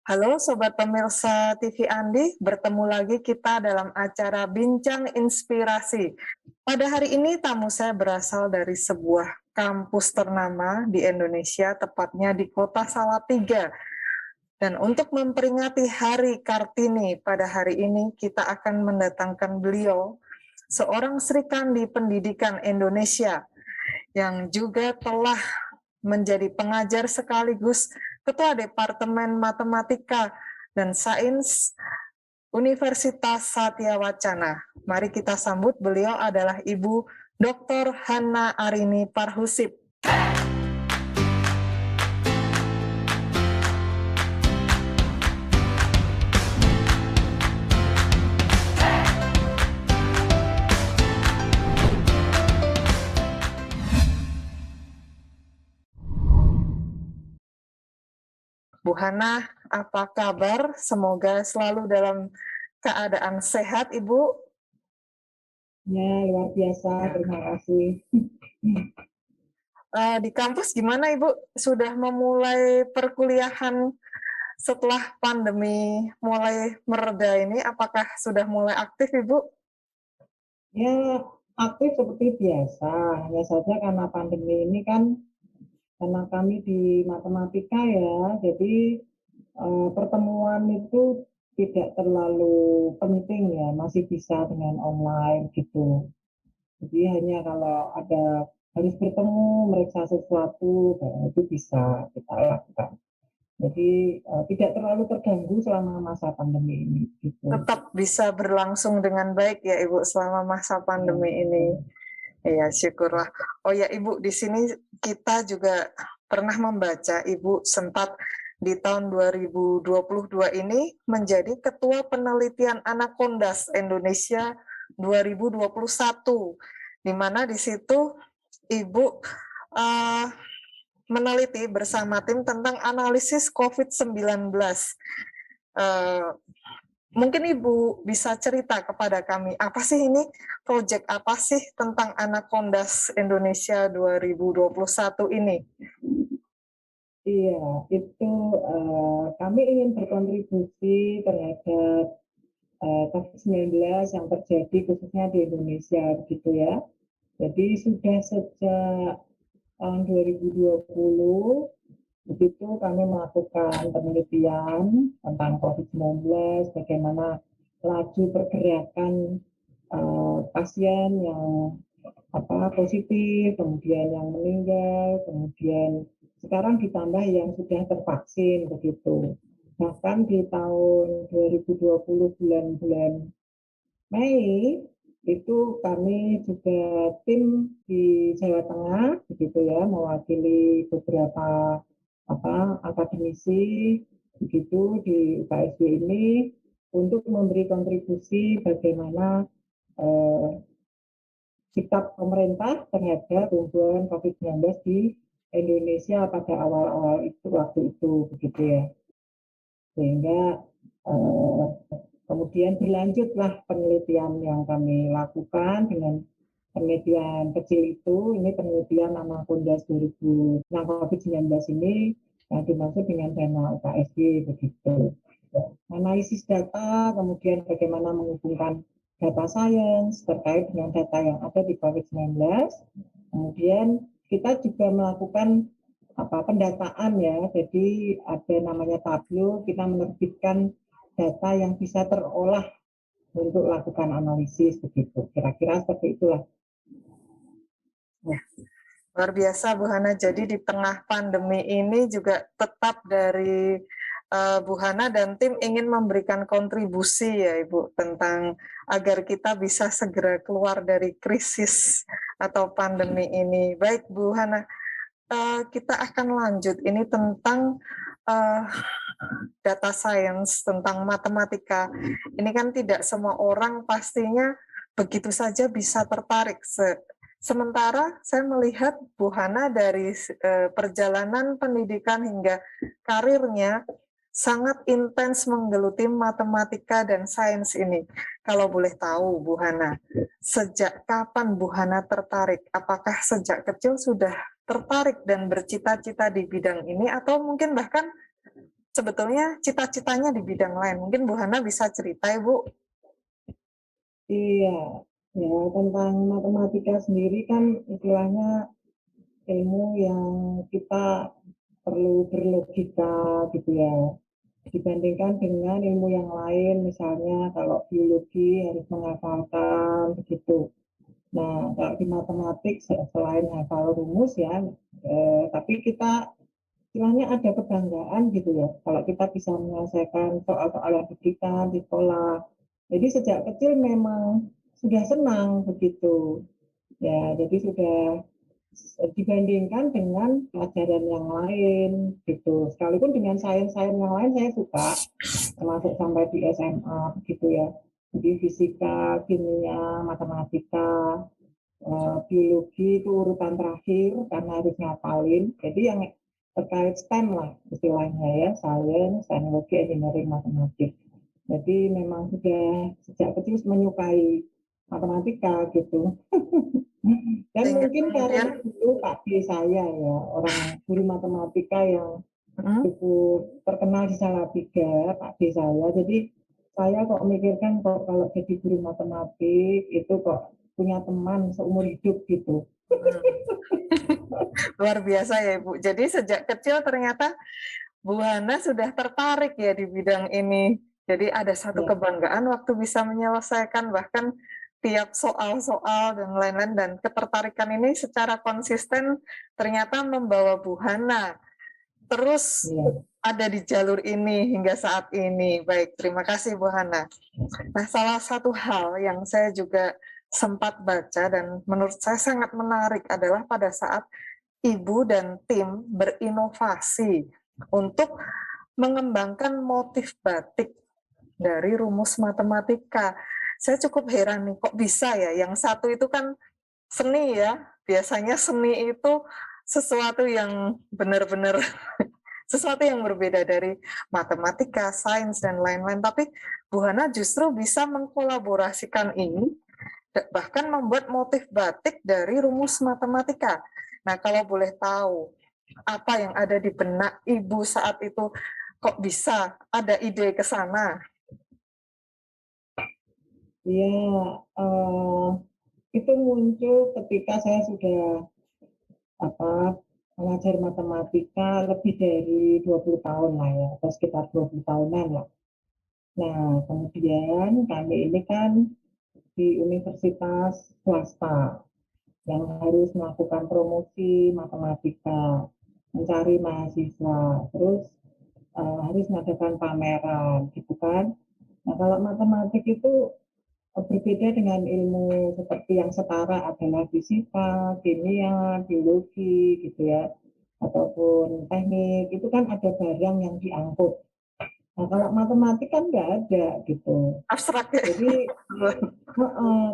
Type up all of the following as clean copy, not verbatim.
Halo Sobat Pemirsa TV Andi, bertemu lagi kita dalam acara Bincang Inspirasi. Pada hari ini tamu saya berasal dari sebuah kampus ternama di Indonesia, tepatnya di kota Salatiga. Dan untuk memperingati Hari Kartini pada hari ini, kita akan mendatangkan beliau, seorang Sri Kandi Pendidikan Indonesia, yang juga telah menjadi pengajar sekaligus Ketua Departemen Matematika dan Sains Universitas Satya Wacana. Mari kita sambut, beliau adalah Ibu Dr. Hana Arini Parhusip. Bu Hana, apa kabar? Semoga selalu dalam keadaan sehat, Ibu. Ya, luar biasa. Terima kasih. Di kampus gimana, Ibu? Sudah memulai perkuliahan setelah pandemi mulai mereda ini? Apakah sudah mulai aktif, Ibu? Ya, aktif seperti biasa. Hanya saja karena pandemi ini kan, karena kami di matematika ya, jadi pertemuan itu tidak terlalu penting ya, masih bisa dengan online gitu. Jadi hanya kalau ada harus bertemu, meriksa sesuatu, itu bisa kita lakukan. Jadi tidak terlalu terganggu selama masa pandemi ini gitu. Tetap bisa berlangsung dengan baik ya, Ibu, selama masa pandemi ini. Ya, syukurlah. Oh ya, Ibu, di sini kita juga pernah membaca Ibu sempat di tahun 2022 ini menjadi Ketua Penelitian Anacondas Indonesia 2021, di mana di situ Ibu meneliti bersama tim tentang analisis COVID-19. Mungkin Ibu bisa cerita kepada kami, apa sih ini, proyek apa sih tentang Anacondas Indonesia 2021 ini? Iya, itu kami ingin berkontribusi terhadap COVID-19 yang terjadi khususnya di Indonesia gitu ya. Jadi sudah sejak tahun 2020 begitu kami melakukan penelitian tentang COVID-19, bagaimana laju pergerakan pasien yang positif, kemudian yang meninggal, kemudian sekarang ditambah yang sudah tervaksin begitu. Bahkan di tahun 2020 bulan-bulan Mei itu kami juga tim di Jawa Tengah begitu ya, mewakili beberapa akademisi begitu di UKSD ini untuk memberi kontribusi bagaimana sikap pemerintah terhadap tumbuhan COVID-19 di Indonesia pada awal-awal itu waktu itu begitu ya. Sehingga kemudian berlanjutlah penelitian yang kami lakukan dengan penelitian kecil itu. Ini penelitian Anacondas 2000 COVID-19 ini yang dimaksud dengan dana UKSD begitu. Analisis data, kemudian bagaimana menghubungkan data science terkait dengan data yang ada di COVID-19. Kemudian kita juga melakukan pendataan ya, jadi ada namanya Tableau, kita menerbitkan data yang bisa terolah untuk lakukan analisis begitu. Kira-kira seperti itulah. Ya, luar biasa Bu Hana. Jadi di tengah pandemi ini juga tetap dari Bu Hana dan tim ingin memberikan kontribusi ya Ibu tentang agar kita bisa segera keluar dari krisis atau pandemi ini. Baik Bu Hana, kita akan lanjut ini tentang data science, tentang matematika. Ini kan tidak semua orang pastinya begitu saja bisa tertarik. Sementara saya melihat Bu Hana dari perjalanan pendidikan hingga karirnya sangat intens menggeluti matematika dan sains ini. Kalau boleh tahu Bu Hana, sejak kapan Bu Hana tertarik? Apakah sejak kecil sudah tertarik dan bercita-cita di bidang ini atau mungkin bahkan sebetulnya cita-citanya di bidang lain. Mungkin Bu Hana bisa cerita, Ibu. Iya, ya tentang matematika sendiri kan istilahnya ilmu yang kita perlu berlogika gitu ya. Dibandingkan dengan ilmu yang lain, misalnya kalau biologi harus menghafalkan begitu. Nah, kalau di matematik selain hafal rumus ya, tapi kita istilahnya ada kebanggaan gitu ya. Kalau kita bisa menyelesaikan soal-soal yang diberikan di sekolah. Jadi sejak kecil memang sudah senang begitu. Ya, jadi sudah dibandingkan dengan pelajaran yang lain gitu. Sekalipun dengan sains-sains yang lain saya suka, termasuk sampai di SMA begitu ya. Jadi fisika, kimia, matematika, biologi itu urutan terakhir karena harus ngapalin. Jadi yang terkait STEM lah istilahnya ya, sains, teknologi, engineering, matematik. Jadi memang sudah sejak kecil menyukai matematika gitu. Dan Sehingga mungkin kemudian karena dulu Pak D saya ya, orang guru matematika yang mm, cukup terkenal di Salatiga, Pak D saya. Jadi saya kok mikirkan kok kalau jadi guru matematik itu kok punya teman seumur hidup gitu. mm, luar biasa ya Ibu. Jadi sejak kecil ternyata Bu Hana sudah tertarik ya di bidang ini. Jadi ada satu Ya, kebanggaan waktu bisa menyelesaikan bahkan tiap soal-soal dan lain-lain, dan ketertarikan ini secara konsisten ternyata membawa Bu Hana terus ya, ada di jalur ini hingga saat ini. Baik, terima kasih Bu Hana. Nah, salah satu hal yang saya juga sempat baca dan menurut saya sangat menarik adalah pada saat Ibu dan tim berinovasi untuk mengembangkan motif batik dari rumus matematika. Saya cukup heran nih, kok bisa ya? Yang satu itu kan seni ya. Biasanya seni itu sesuatu yang benar-benar sesuatu yang berbeda dari matematika, sains, dan lain-lain. Tapi Bu Hana justru bisa mengkolaborasikan ini, bahkan membuat motif batik dari rumus matematika. Nah, kalau boleh tahu, apa yang ada di benak Ibu saat itu, kok bisa ada ide ke sana? ya itu muncul ketika saya sudah apa mengajar matematika lebih dari 20 tahun lah ya, atau sekitar 20 tahunan lah. Nah, kemudian kami ini kan di universitas swasta yang harus melakukan promosi matematika, mencari mahasiswa, terus harus mengadakan pameran, gitu kan. Nah, kalau matematik itu berbeda dengan ilmu seperti yang setara adalah fisika, kimia, biologi, gitu ya, ataupun teknik, itu kan ada barang yang diangkut. Nah, kalau matematik kan nggak ada gitu. Abstrak ya? Jadi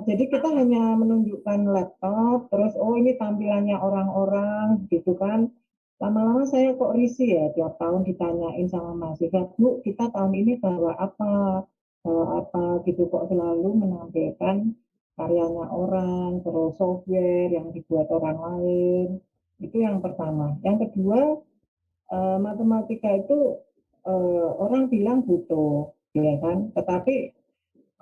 jadi kita hanya menunjukkan laptop, terus oh ini tampilannya orang-orang gitu kan. Lama-lama saya kok risih ya tiap tahun ditanyain sama mahasiswa, Bu, kita tahun ini bawa apa gitu kok selalu menampilkan karyanya orang, terus software yang dibuat orang lain. Itu yang pertama. Yang kedua, matematika itu orang bilang butuh, ya kan? Tetapi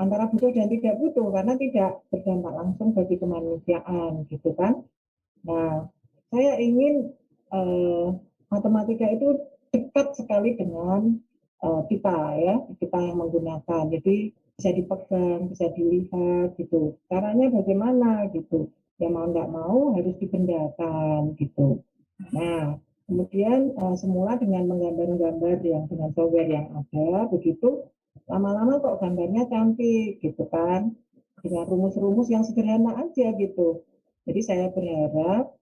antara butuh dan tidak butuh karena tidak berdampak langsung bagi kemanusiaan gitu kan. Nah, saya ingin matematika itu dekat sekali dengan kita ya, kita yang menggunakan. Jadi bisa dipegang, bisa dilihat gitu. Caranya bagaimana gitu. Ya mau nggak mau harus dibendakan gitu. Nah, kemudian semula dengan menggambar-gambar yang dengan software yang ada, begitu lama-lama kok gambarnya cantik gitu kan, dengan rumus-rumus yang sederhana aja gitu. Jadi saya berharap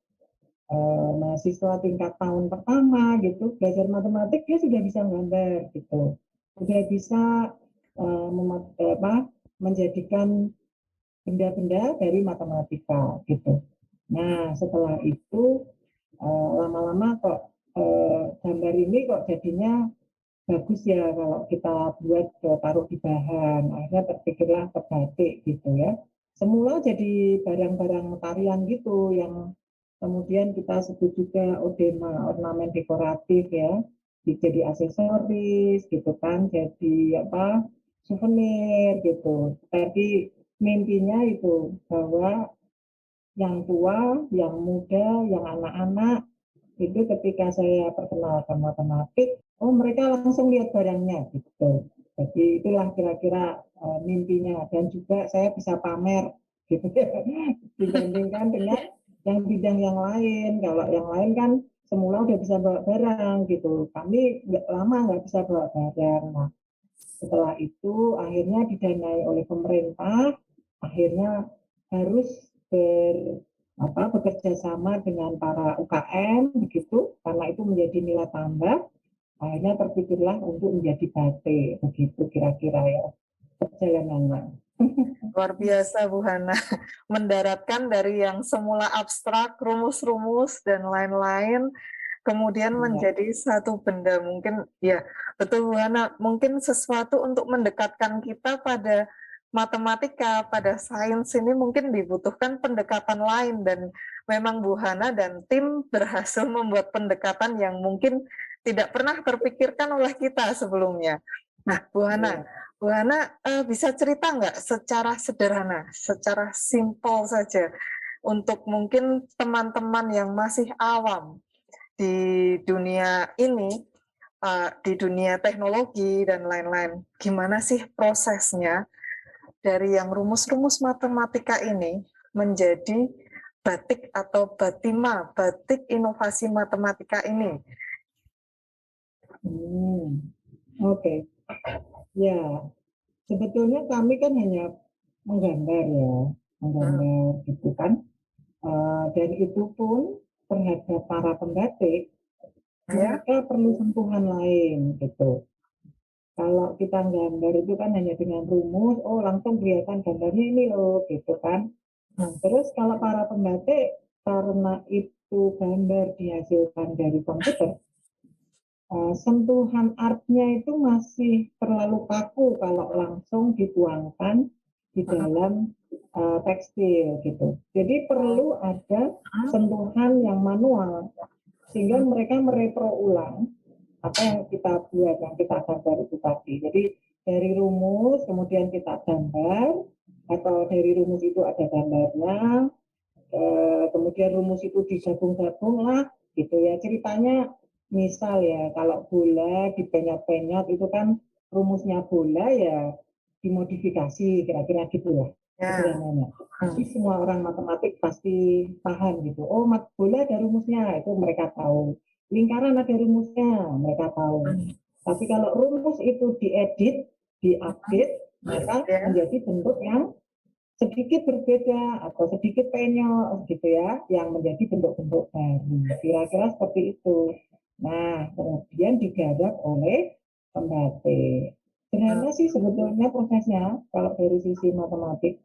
mahasiswa tingkat tahun pertama gitu belajar matematik dia sudah bisa gambar gitu, sudah bisa menjadikan benda-benda dari matematika gitu. Nah setelah itu lama-lama kok gambar ini kok jadinya bagus ya kalau kita buat taruh di bahan, akhirnya terpikirlah ke batik gitu ya. Semula jadi barang-barang tarian gitu yang kemudian kita sebut juga odema, ornamen dekoratif ya. jadi aksesoris gitu kan, jadi apa, souvenir gitu. Tapi mimpinya itu bahwa yang tua, yang muda, yang anak-anak itu ketika saya perkenalkan matematik, oh mereka langsung lihat barangnya gitu. Jadi itulah kira-kira mimpinya, dan juga saya bisa pamer gitu ya, dibandingkan dengan yang bidang yang lain. Kalau yang lain kan semula udah bisa bawa barang gitu, kami lama nggak bisa bawa barang. Nah, setelah itu akhirnya didanai oleh pemerintah, akhirnya harus bekerja sama dengan para UKM begitu, karena itu menjadi nilai tambah. Akhirnya terpikirlah untuk menjadi batik, begitu kira-kira ya perjalanannya. Luar biasa Bu Hana, mendaratkan dari yang semula abstrak, rumus-rumus dan lain-lain, kemudian Ya. menjadi satu benda. Mungkin ya betul Bu Hana, mungkin sesuatu untuk mendekatkan kita pada matematika, pada sains ini mungkin dibutuhkan pendekatan lain, dan memang Bu Hana dan tim berhasil membuat pendekatan yang mungkin tidak pernah terpikirkan oleh kita sebelumnya. Nah, Ya. Bu Hana bisa cerita nggak secara sederhana, secara simpel saja, untuk mungkin teman-teman yang masih awam di dunia ini, di dunia teknologi dan lain-lain, gimana sih prosesnya dari yang rumus-rumus matematika ini menjadi batik atau batima, batik inovasi matematika ini? Oke. Ya, sebetulnya kami kan hanya menggambar ya, Hmm, menggambar gitu kan. Dan itu pun terhadap para pembatik, ya, mereka perlu sentuhan lain gitu. Kalau kita gambar itu kan hanya dengan rumus, oh langsung kelihatan gambarnya ini loh gitu kan. Nah, hmm, terus kalau para pembatik, karena itu gambar dihasilkan dari komputer, sentuhan artnya itu masih terlalu kaku kalau langsung dituangkan di hmm, dalam tekstil gitu. Jadi perlu ada sentuhan yang manual sehingga hmm, mereka merepro ulang apa yang kita buat, yang kita gambar itu tadi. Jadi dari rumus kemudian kita gambar, atau dari rumus itu ada gambarnya, kemudian rumus itu digabung-gabung lah gitu ya ceritanya. Misal ya kalau bola dipenyot-penyot itu kan rumusnya bola ya dimodifikasi, kira-kira gitu ya ya, sederhananya. Jadi hmm, semua orang matematik pasti paham gitu, oh bola ada rumusnya, itu mereka tahu. Lingkaran ada rumusnya, mereka tahu. hmm, Tapi kalau rumus itu diedit, diupdate, maka ya. menjadi bentuk yang sedikit berbeda atau sedikit penyok gitu ya, yang menjadi bentuk-bentuk baru. Kira-kira seperti itu. Nah, kemudian digarap oleh pembatik. Hmm. Sederhana sih sebetulnya prosesnya kalau dari sisi matematik.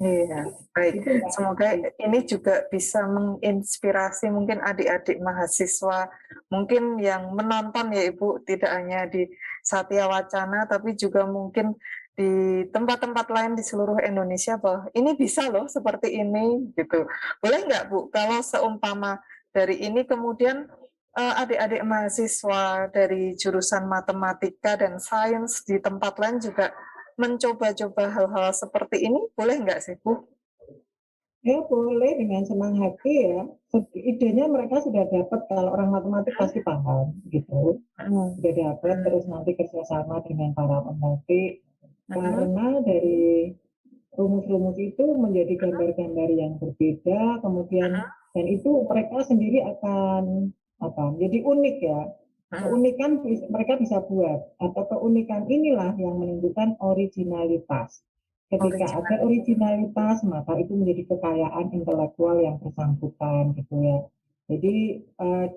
Iya, baik. Itu Mbak. Semoga ini juga bisa menginspirasi mungkin adik-adik mahasiswa, mungkin yang menonton ya Ibu, tidak hanya di Satya Wacana, tapi juga mungkin di tempat-tempat lain di seluruh Indonesia, bahwa ini bisa loh seperti ini, gitu. Boleh nggak Bu, kalau seumpama dari ini kemudian adik-adik mahasiswa dari jurusan matematika dan sains di tempat lain juga mencoba-coba hal-hal seperti ini, boleh nggak sih, Bu? Ya boleh, dengan senang hati ya. Idenya mereka sudah dapat, kalau orang matematik pasti paham gitu. Hmm. Sudah dapat, Hmm. terus nanti kerjasama dengan para pembatik. Hmm. Karena dari rumus-rumus itu menjadi gambar-gambar yang berbeda, kemudian dan itu mereka sendiri akan apa? Jadi unik ya. Hmm. Keunikan mereka bisa buat, atau keunikan inilah yang menunjukkan originalitas. Ketika ada Original. originalitas, maka itu menjadi kekayaan intelektual yang bersangkutan gitu ya. Jadi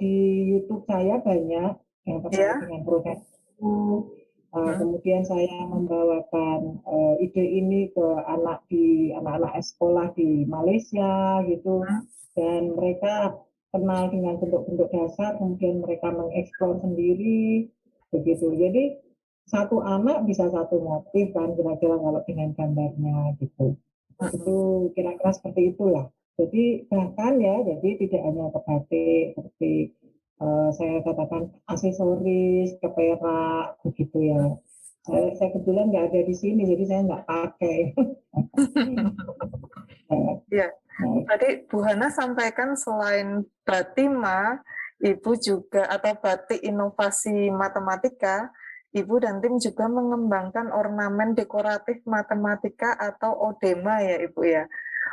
di YouTube saya banyak yang terkait Ya. dengan proses itu. Hmm. Kemudian saya membawakan ide ini ke anak-anak sekolah di Malaysia gitu, Hmm. dan mereka kenal dengan bentuk-bentuk dasar, kemudian mereka mengeksplor sendiri begitu. Jadi satu anak bisa satu motif kan, kira-kira kalau dengan gambarnya gitu. Hmm. Itu kira-kira seperti itulah. Jadi bahkan ya, jadi tidak hanya ke batik, seperti saya katakan aksesoris, ke perak, begitu ya. Saya kebetulan nggak ada di sini, jadi saya nggak pakai. Ya, tadi Bu Hana sampaikan selain Batima, Ibu juga atau Batik Inovasi Matematika, Ibu dan tim juga mengembangkan ornamen dekoratif matematika atau ODMA ya Ibu ya.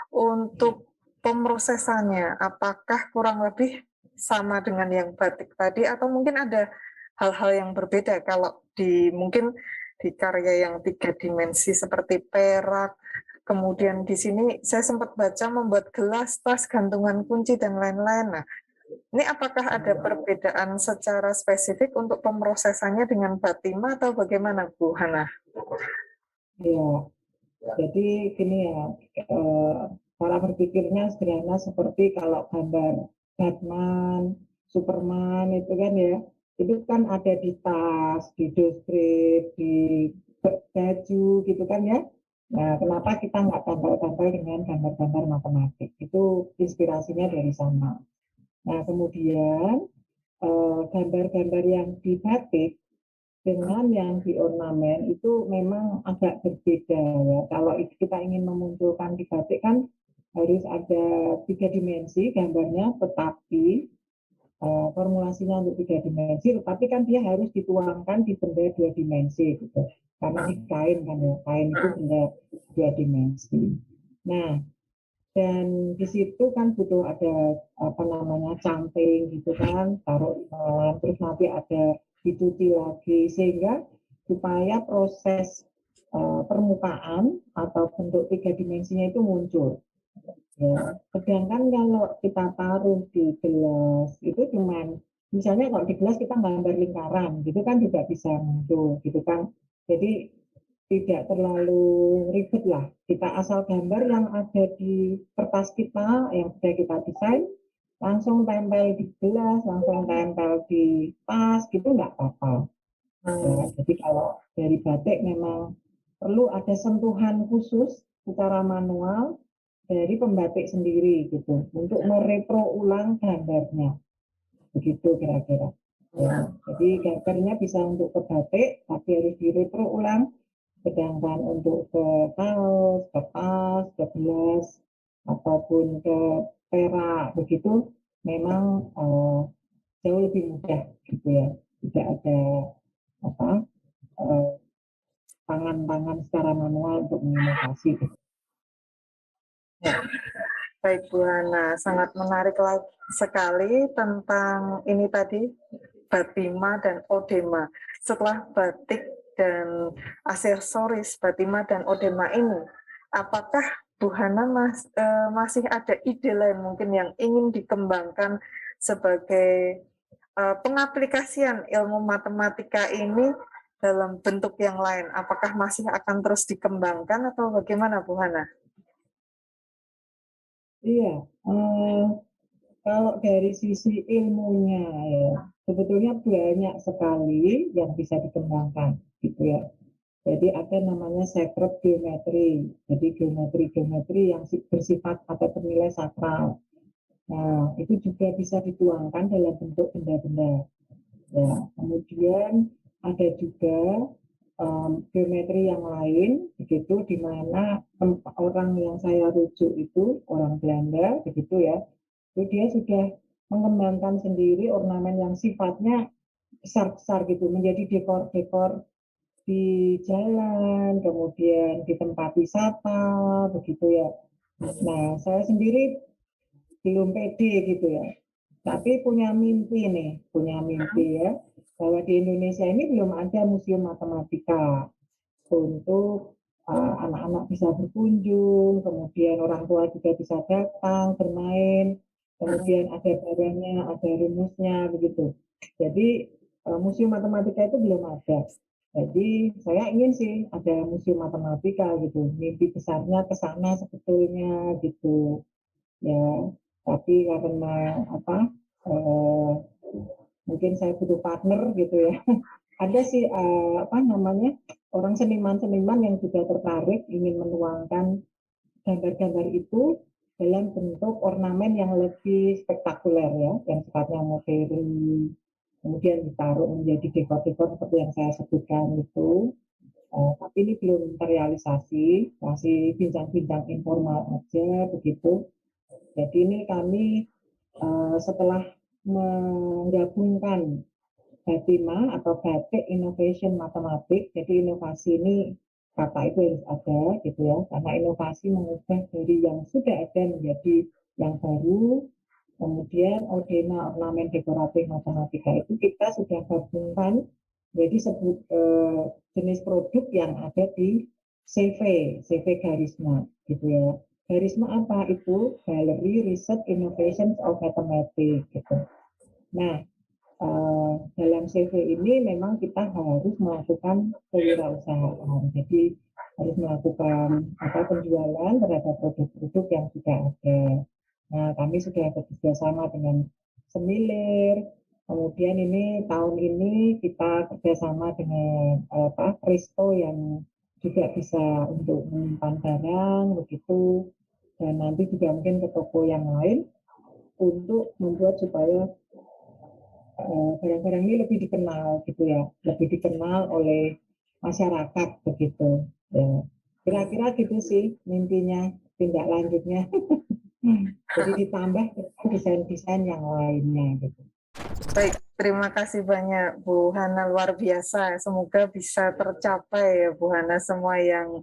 Untuk pemrosesannya, apakah kurang lebih sama dengan yang batik tadi atau mungkin ada hal-hal yang berbeda kalau mungkin di karya yang 3 dimensi seperti perak, kemudian di sini saya sempat baca membuat gelas, tas, gantungan kunci dan lain-lain. Nah, ini apakah ada perbedaan secara spesifik untuk pemrosesannya dengan Batima atau bagaimana Bu Hana? Ya, jadi gini ya, cara berpikirnya sederhana seperti kalau gambar Batman, Superman itu kan ya, itu kan ada di tas, di dostrip, di baju gitu kan ya. Nah, kenapa kita nggak tambah-tambah dengan gambar-gambar matematik? Itu inspirasinya dari sana. Nah, kemudian gambar-gambar yang di batik dengan yang di ornamen itu memang agak berbeda ya. Kalau kita ingin memunculkan di batik kan harus ada 3 dimensi gambarnya, tetapi formulasinya untuk 3 dimensi, tetapi kan dia harus dituangkan di benda 2 dimensi gitu. Karena di kain kan ya, kain itu benda 2 dimensi. Nah, dan di situ kan butuh ada apa namanya canting gitu kan, taruh di malam, terus nanti ada dicuci lagi sehingga supaya proses permukaan atau bentuk 3 dimensinya itu muncul. Ya. Sedangkan kalau kita taruh di gelas itu cuman misalnya kalau di gelas kita gambar lingkaran gitu kan juga bisa muncul gitu kan. Jadi tidak terlalu ribet lah. Kita asal gambar yang ada di kertas kita yang sudah kita desain, langsung tempel di gelas, langsung tempel di tas, gitu nggak apa-apa. Ya, jadi kalau dari batik memang perlu ada sentuhan khusus secara manual dari pembatik sendiri gitu untuk merepro ulang gambarnya, begitu kira-kira. Ya, jadi gambarnya bisa untuk ke batik, tapi harus direpro ulang. Sedangkan untuk ke kaos, ke tas, ke gelas, ataupun ke perak begitu, memang jauh lebih mudah gitu ya. Tidak ada apa tangan-tangan secara manual untuk menginovasi. Gitu. Ya. Baik Bu Hana, sangat menarik sekali tentang ini tadi, Batima dan Odema. Setelah batik dan aksesoris Batima dan Odema ini, apakah Bu Hana masih ada ide lain mungkin yang ingin dikembangkan sebagai pengaplikasian ilmu matematika ini dalam bentuk yang lain? Apakah masih akan terus dikembangkan atau bagaimana Bu Hana? Iya, kalau dari sisi ilmunya ya, sebetulnya banyak sekali yang bisa dikembangkan, gitu ya. Jadi ada namanya sacred geometry, jadi geometri-geometri yang bersifat atau bernilai sakral. Nah, itu juga bisa dituangkan dalam bentuk benda-benda. Ya, kemudian ada juga geometri yang lain, begitu di mana orang yang saya rujuk itu orang Belanda, begitu ya. Itu dia sudah mengembangkan sendiri ornamen yang sifatnya besar-besar gitu, menjadi dekor-dekor di jalan, kemudian di tempat wisata, begitu ya. Nah, saya sendiri belum pede gitu ya. Tapi punya mimpi nih, punya mimpi ya, bahwa di Indonesia ini belum ada museum matematika untuk anak-anak bisa berkunjung, kemudian orang tua juga bisa datang, bermain, kemudian ada barangnya, ada rumusnya, begitu. Jadi museum matematika itu belum ada. Jadi saya ingin sih ada museum matematika gitu. Mimpi besarnya ke sana sebetulnya gitu. Ya, tapi karena mungkin saya butuh partner gitu ya. Ada sih apa namanya orang seniman-seniman yang juga tertarik ingin menuangkan gambar-gambar itu dalam bentuk ornamen yang lebih spektakuler ya, yang sifatnya modern, kemudian ditaruh menjadi dekor-dekor seperti yang saya sebutkan itu. Tapi ini belum terrealisasi, masih bincang-bincang informal aja begitu. Jadi ini kami setelah menggabungkan Batima atau Batik Innovation Matematik, jadi inovasi ini kata itu harus ada gitu ya, karena inovasi mengubah dari yang sudah ada menjadi yang baru. Kemudian Odena ornamen dekoratif matematika itu kita sudah gabungkan jadi jenis produk yang ada di CV Garisma gitu ya. Garisma apa itu? Gallery Research Innovations of Mathematics gitu. Nah, dalam CV ini memang kita harus melakukan kewirausahaan. Jadi harus melakukan penjualan terhadap produk-produk yang sudah ada. Nah, kami sudah bekerja sama dengan Semilir. Kemudian ini tahun ini kita kerjasama dengan Presto yang juga bisa untuk menyimpan barang begitu. Dan nanti juga mungkin ke toko yang lain untuk membuat supaya barang-barang ini lebih dikenal gitu ya, lebih dikenal oleh masyarakat begitu. Ya. Kira-kira gitu sih mimpinya, tindak lanjutnya. Jadi ditambah desain-desain yang lainnya gitu. Baik, terima kasih banyak Bu Hana, luar biasa. Semoga bisa tercapai ya Bu Hana semua yang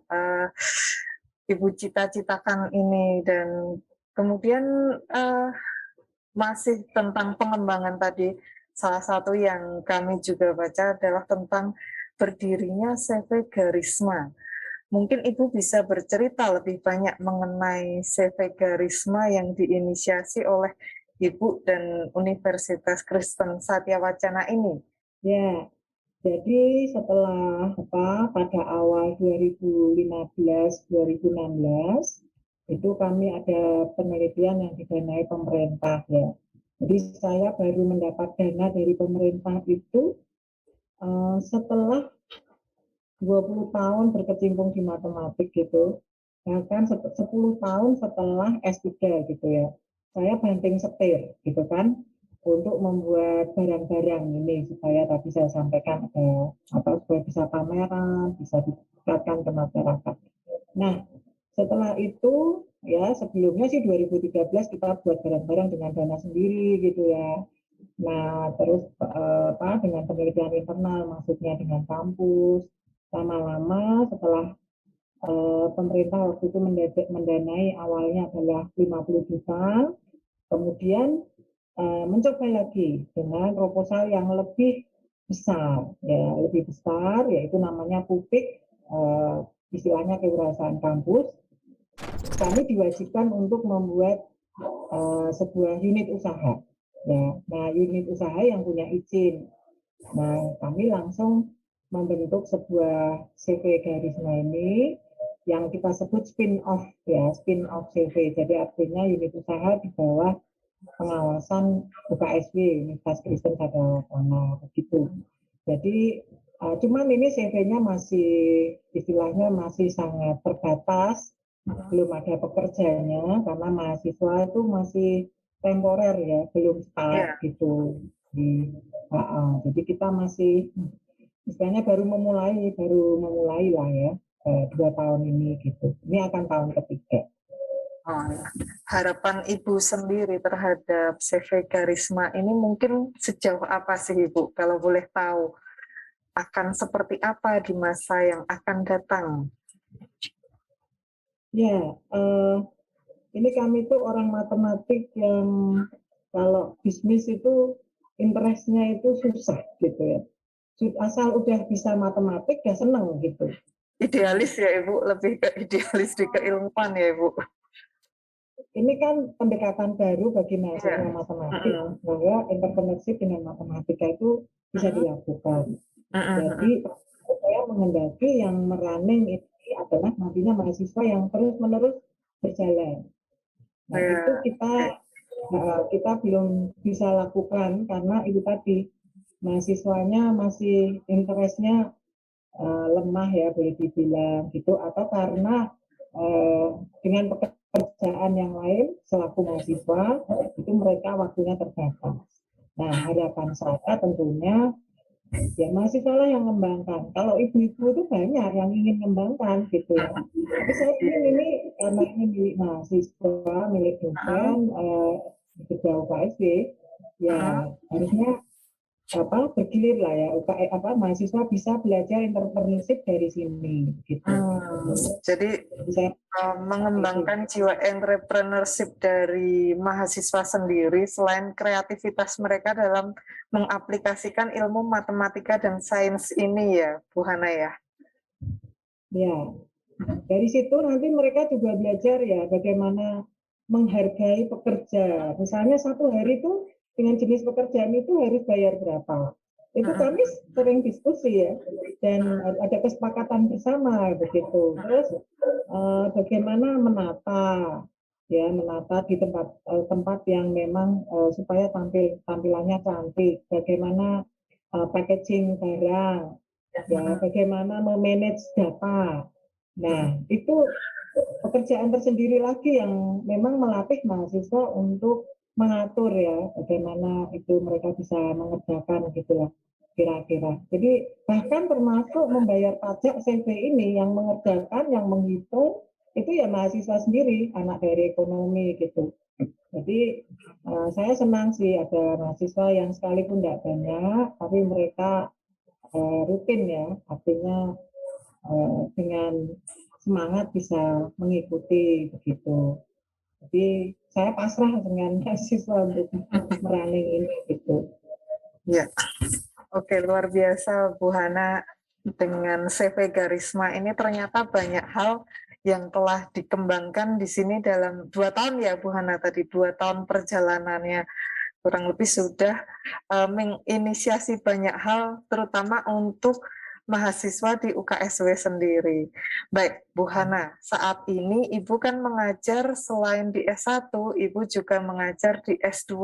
Ibu cita-citakan ini. Dan kemudian masih tentang pengembangan tadi, salah satu yang kami juga baca adalah tentang berdirinya CV Garisma. Mungkin Ibu bisa bercerita lebih banyak mengenai CV Garisma yang diinisiasi oleh Ibu dan Universitas Kristen Satya Wacana ini. Ya, jadi setelah pada awal 2015-2016 itu kami ada penelitian yang didanai pemerintah ya. Jadi saya baru mendapat dana dari pemerintah itu setelah 20 tahun berkecimpung di matematik gitu. Bahkan 10 tahun setelah S3 gitu ya. Saya banting setir gitu kan untuk membuat barang-barang ini supaya tadi saya sampaikan supaya bisa pameran, bisa didekatkan ke masyarakat. Nah, setelah itu ya sebelumnya sih 2013 kita buat barang-barang dengan dana sendiri gitu ya. Nah, terus dengan penelitian internal maksudnya dengan kampus. Lama-lama setelah pemerintah waktu itu mendanai awalnya adalah 50 juta, kemudian mencoba lagi dengan proposal yang lebih besar, ya lebih besar, yaitu namanya PUPIK, istilahnya kewirausahaan kampus. Kami diwajibkan untuk membuat sebuah unit usaha. Ya, nah unit usaha yang punya izin. Nah, kami langsung membentuk sebuah CV Garisma ini yang kita sebut spin-off ya, spin-off CV. Jadi artinya unit usaha di bawah pengawasan UKSW, Universitas Kristen Satya Wacana begitu. Jadi cuman ini CV-nya masih istilahnya masih sangat terbatas, belum ada pekerjanya karena mahasiswa itu masih temporer ya, belum start gitu. Jadi kita masih istilahnya baru memulai lah ya 2 tahun ini gitu. Ini akan tahun ketiga. Harapan Ibu sendiri terhadap CV Garisma ini mungkin sejauh apa sih Ibu? Kalau boleh tahu, akan seperti apa di masa yang akan datang? Ya, ini kami tuh orang matematik yang kalau bisnis itu interestnya itu susah gitu ya. Asal udah bisa matematik ya seneng gitu. Idealis ya Ibu, lebih ke idealis di keilmuan ya Ibu. Ini kan pendekatan baru bagi mahasiswa matematik bahwa interkoneksi dengan matematika itu bisa dilakukan. Jadi saya menghendaki yang merunning ini adalah nantinya mahasiswa yang terus-menerus berjalan. Nah itu kita belum bisa lakukan karena itu tadi mahasiswanya masih interestnya lemah ya boleh dibilang gitu, atau karena dengan pekerjaan yang lain selaku mahasiswa, itu mereka waktunya terbatas. Nah, harapan saya tentunya ya mahasiswa lah yang mengembangkan. Kalau ibu-ibu itu banyak yang ingin mengembangkan gitu ya. Tapi saya ingin ini karena ini milik mahasiswa, milik dosen, juga UKSD, ya harusnya bergilir lah ya, mahasiswa bisa belajar entrepreneurship dari sini gitu. Jadi Saya mengembangkan jiwa entrepreneurship dari mahasiswa sendiri selain kreativitas mereka dalam mengaplikasikan ilmu matematika dan sains ini ya, Bu Hana ya. Ya, dari situ nanti mereka juga belajar ya bagaimana menghargai pekerja. Misalnya satu hari itu dengan jenis pekerjaan itu harus bayar berapa. Itu kami sering diskusi ya, dan ada kesepakatan bersama begitu. Terus bagaimana menata di tempat yang memang supaya tampilannya cantik. Bagaimana packaging barang, ya bagaimana memanage data. Nah, itu pekerjaan tersendiri lagi yang memang melatih mahasiswa untuk mengatur ya bagaimana itu mereka bisa mengerjakan gitulah kira-kira. Jadi bahkan termasuk membayar pajak CV ini yang mengerjakan, yang menghitung itu ya mahasiswa sendiri, anak dari ekonomi gitu. Jadi saya senang sih ada mahasiswa yang sekalipun tidak banyak, tapi mereka rutin ya, artinya dengan semangat bisa mengikuti begitu. Jadi saya pasrah dengan mahasiswa untuk merunning ini gitu. Ya, oke, luar biasa Bu Hana, dengan CV Garisma ini ternyata banyak hal yang telah dikembangkan di sini dalam 2 tahun ya Bu Hana, tadi 2 tahun perjalanannya kurang lebih sudah menginisiasi banyak hal terutama untuk mahasiswa di UKSW sendiri. Baik, Bu Hana, saat ini Ibu kan mengajar selain di S1, Ibu juga mengajar di S2.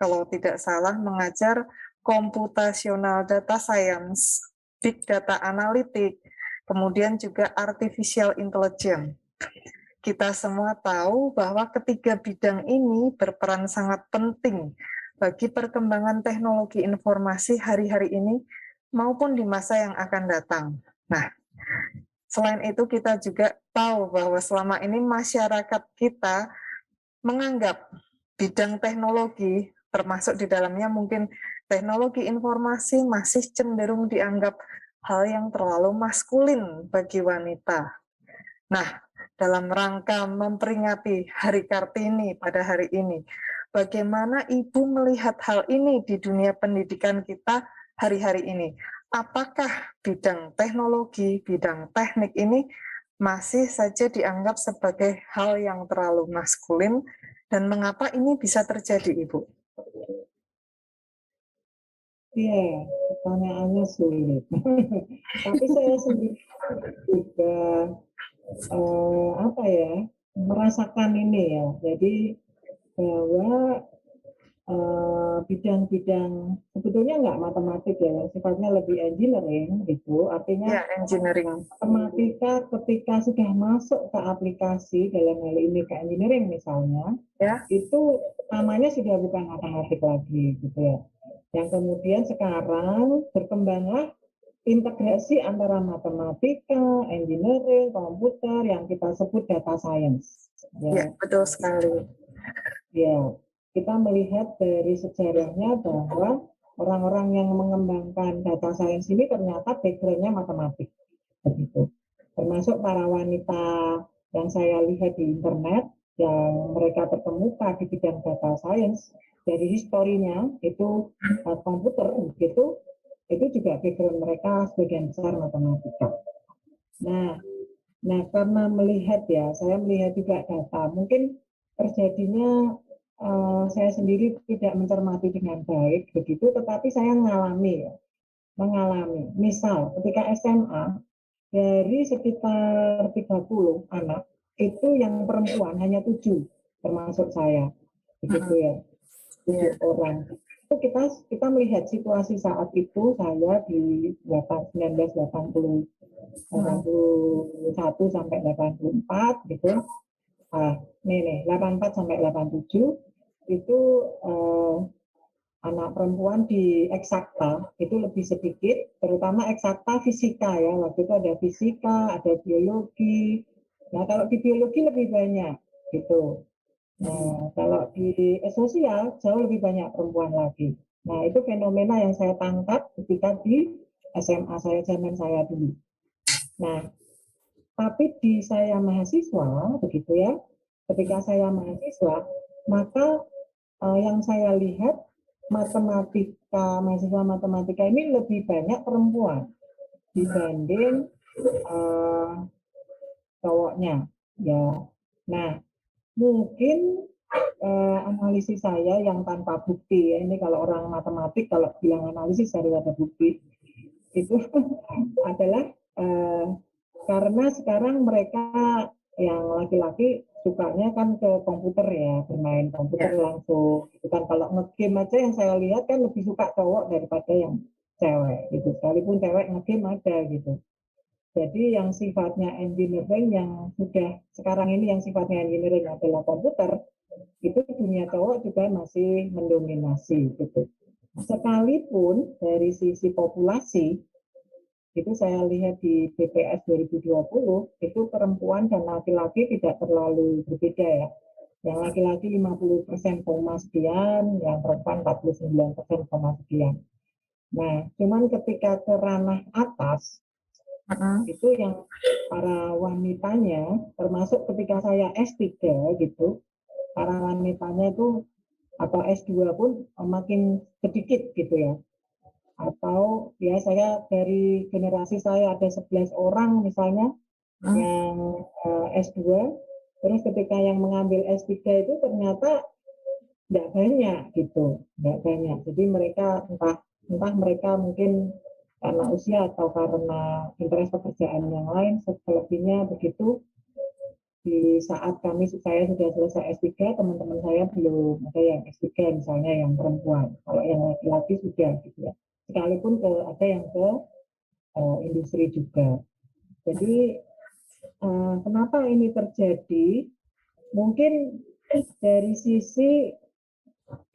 Kalau tidak salah mengajar computational data science, big data analytic, kemudian juga artificial intelligence. Kita semua tahu bahwa ketiga bidang ini berperan sangat penting bagi perkembangan teknologi informasi hari-hari ini maupun di masa yang akan datang. Nah, selain itu kita juga tahu bahwa selama ini masyarakat kita menganggap bidang teknologi, termasuk di dalamnya mungkin teknologi informasi, masih cenderung dianggap hal yang terlalu maskulin bagi wanita. Nah, dalam rangka memperingati Hari Kartini pada hari ini, bagaimana Ibu melihat hal ini di dunia pendidikan kita hari-hari ini? Apakah bidang teknologi, bidang teknik ini masih saja dianggap sebagai hal yang terlalu maskulin, dan mengapa ini bisa terjadi, Ibu? Iya, pertanyaannya sulit. Tapi saya sendiri juga merasakan ini ya. Jadi bahwa bidang-bidang sebetulnya nggak matematik ya, yang sifatnya lebih engineering gitu. Artinya Ya, engineering. matematika ketika sudah masuk ke aplikasi dalam hal ini ke engineering misalnya, Ya, itu namanya sudah bukan matematik lagi gitu ya. Yang kemudian sekarang berkembanglah integrasi antara matematika, engineering, komputer yang kita sebut data science. ya, betul sekali. Ya, kita melihat dari sejarahnya bahwa orang-orang yang mengembangkan data science ini ternyata background-nya matematik. Begitu. Termasuk para wanita yang saya lihat di internet yang mereka terkemuka di bidang data science, dari historinya itu komputer gitu, itu juga background mereka sebagian besar matematika. Nah, karena saya melihat juga data, mungkin terjadinya saya sendiri tidak mencermati dengan baik begitu, tetapi saya mengalami. Misal ketika SMA dari sekitar 30 anak itu yang perempuan hanya 7, termasuk saya, begitu ya, 7 orang. Itu kita melihat situasi saat itu saya di 1981 sampai 84 gitu. Nih 84 sampai 87 itu anak perempuan di eksakta itu lebih sedikit, terutama eksakta fisika ya. Waktu itu ada fisika, ada biologi. Nah, kalau di biologi lebih banyak gitu. Nah, kalau di sosial jauh lebih banyak perempuan lagi. Nah, itu fenomena yang saya tangkap ketika di SMA saya, zaman saya dulu. Nah, tapi di saya mahasiswa, begitu ya, ketika saya mahasiswa, maka yang saya lihat mahasiswa matematika ini lebih banyak perempuan dibanding cowoknya, ya. Nah, mungkin analisis saya yang tanpa bukti ya, ini kalau orang matematik kalau bilang analisis harus ada bukti, itu adalah karena sekarang mereka yang laki-laki sukanya kan ke komputer ya, bermain komputer langsung. Itu kan kalau ngegame aja yang saya lihat kan lebih suka cowok daripada yang cewek gitu. Sekalipun cewek ngegame ada gitu. Jadi yang sifatnya engineering yang sudah sekarang ini yang sifatnya engineering adalah komputer, itu dunia cowok juga masih mendominasi gitu. Sekalipun dari sisi populasi itu saya lihat di BPS 2020 itu perempuan dan laki-laki tidak terlalu berbeda ya. Yang laki-laki 50% koma sekian, yang perempuan 49% koma sekian. Nah, cuman ketika ke ranah atas, itu yang para wanitanya, termasuk ketika saya S3 gitu, para wanitanya itu atau S2 pun makin sedikit gitu ya. Atau ya saya dari generasi saya ada 11 orang misalnya yang S2, terus ketika yang mengambil S3 itu ternyata nggak banyak gitu, nggak banyak. Jadi mereka entah mereka mungkin karena usia atau karena interest pekerjaan yang lain, selebihnya begitu. Di saat saya sudah selesai S3, teman-teman saya belum ada yang S3 misalnya yang perempuan. Kalau yang laki-laki sudah gitu ya. Sekalipun ada yang ke industri juga. Jadi kenapa ini terjadi? Mungkin dari sisi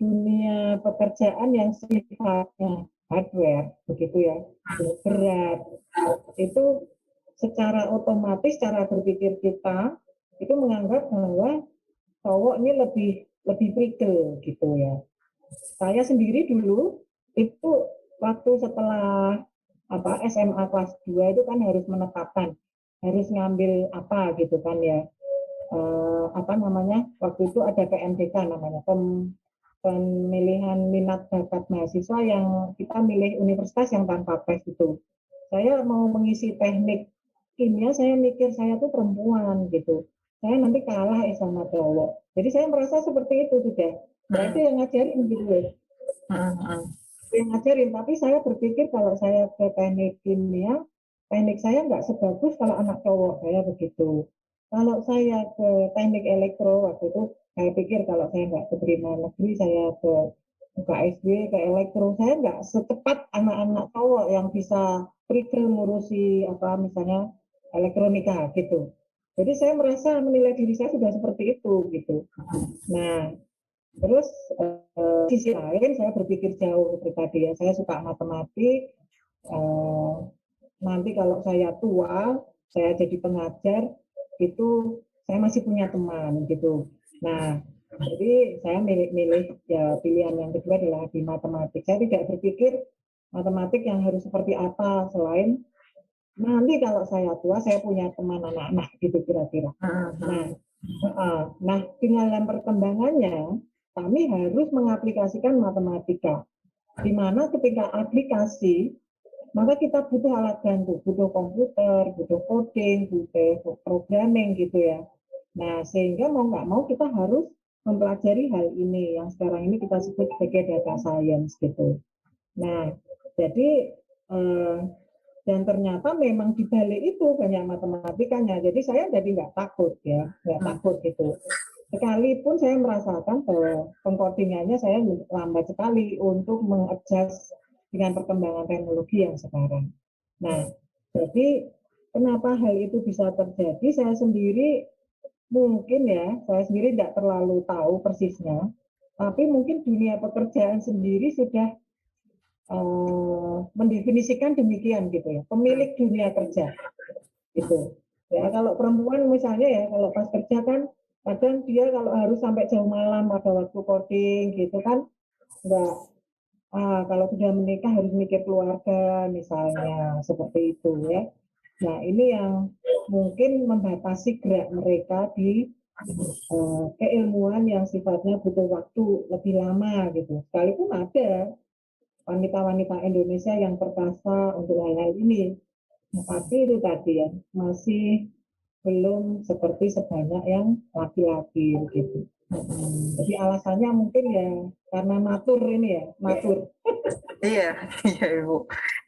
dunia pekerjaan yang sifatnya hardware, begitu ya, berat, itu secara otomatis cara berpikir kita itu menganggap bahwa cowok ini lebih prigel gitu ya. Saya sendiri dulu itu waktu setelah SMA kelas 2 itu kan harus menetapkan harus ngambil apa gitu kan ya. Waktu itu ada PMDK namanya, pemilihan minat bakat mahasiswa yang kita milih universitas yang tanpa tes itu. Saya mau mengisi teknik kimia, saya mikir saya tuh perempuan gitu. Saya nanti kalah sama cowok. Jadi saya merasa seperti itu sudah. Berarti yang ngajarin gitu ya. Yang ngajarin, tapi saya berpikir kalau saya ke teknik kimia, teknik saya nggak sebagus kalau anak cowok, saya begitu. Kalau saya ke teknik elektro, waktu itu saya pikir kalau saya nggak keterima negeri, saya ke UKSB, ke elektro, saya nggak secepat anak-anak cowok yang bisa prigel ngurusi misalnya elektronika gitu. Jadi saya merasa menilai diri saya sudah seperti itu gitu. Nah, terus sisi lain saya berpikir jauh seperti ya, saya suka matematik. Nanti kalau saya tua, saya jadi pengajar, itu saya masih punya teman gitu. Nah, jadi saya milih ya pilihan yang kedua adalah di matematik. Saya tidak berpikir matematik yang harus seperti apa selain nanti kalau saya tua saya punya teman anak-anak gitu kira-kira. Nah, dengan perkembangannya kami harus mengaplikasikan matematika. Di mana ketika aplikasi maka kita butuh alat bantu, butuh komputer, butuh coding, butuh programming gitu ya. Nah, sehingga mau nggak mau kita harus mempelajari hal ini yang sekarang ini kita sebut sebagai data science gitu. Nah, jadi dan ternyata memang di balik itu banyak matematikanya. Jadi saya jadi nggak takut ya, nggak takut gitu. Sekalipun saya merasakan bahwa pengkodingannya saya lambat sekali untuk mengadjust dengan perkembangan teknologi yang sekarang. Nah, jadi kenapa hal itu bisa terjadi? Saya sendiri mungkin ya, saya sendiri tidak terlalu tahu persisnya, tapi mungkin dunia pekerjaan sendiri sudah mendefinisikan demikian gitu ya, pemilik dunia kerja gitu. Ya kalau perempuan misalnya ya, kalau pas kerja kan kadang dia kalau harus sampai jauh malam pada waktu coding gitu kan, enggak. Kalau sudah menikah harus mikir keluarga misalnya, seperti itu ya. Nah ini yang mungkin membatasi gerak mereka di keilmuan yang sifatnya butuh waktu lebih lama gitu. Sekalipun ada wanita-wanita Indonesia yang perkasa untuk hal-hal ini, tapi itu tadi ya, masih belum seperti sebanyak yang laki-laki gitu. Jadi alasannya mungkin ya karena matur ini ya, matur. Iya, iya Ibu.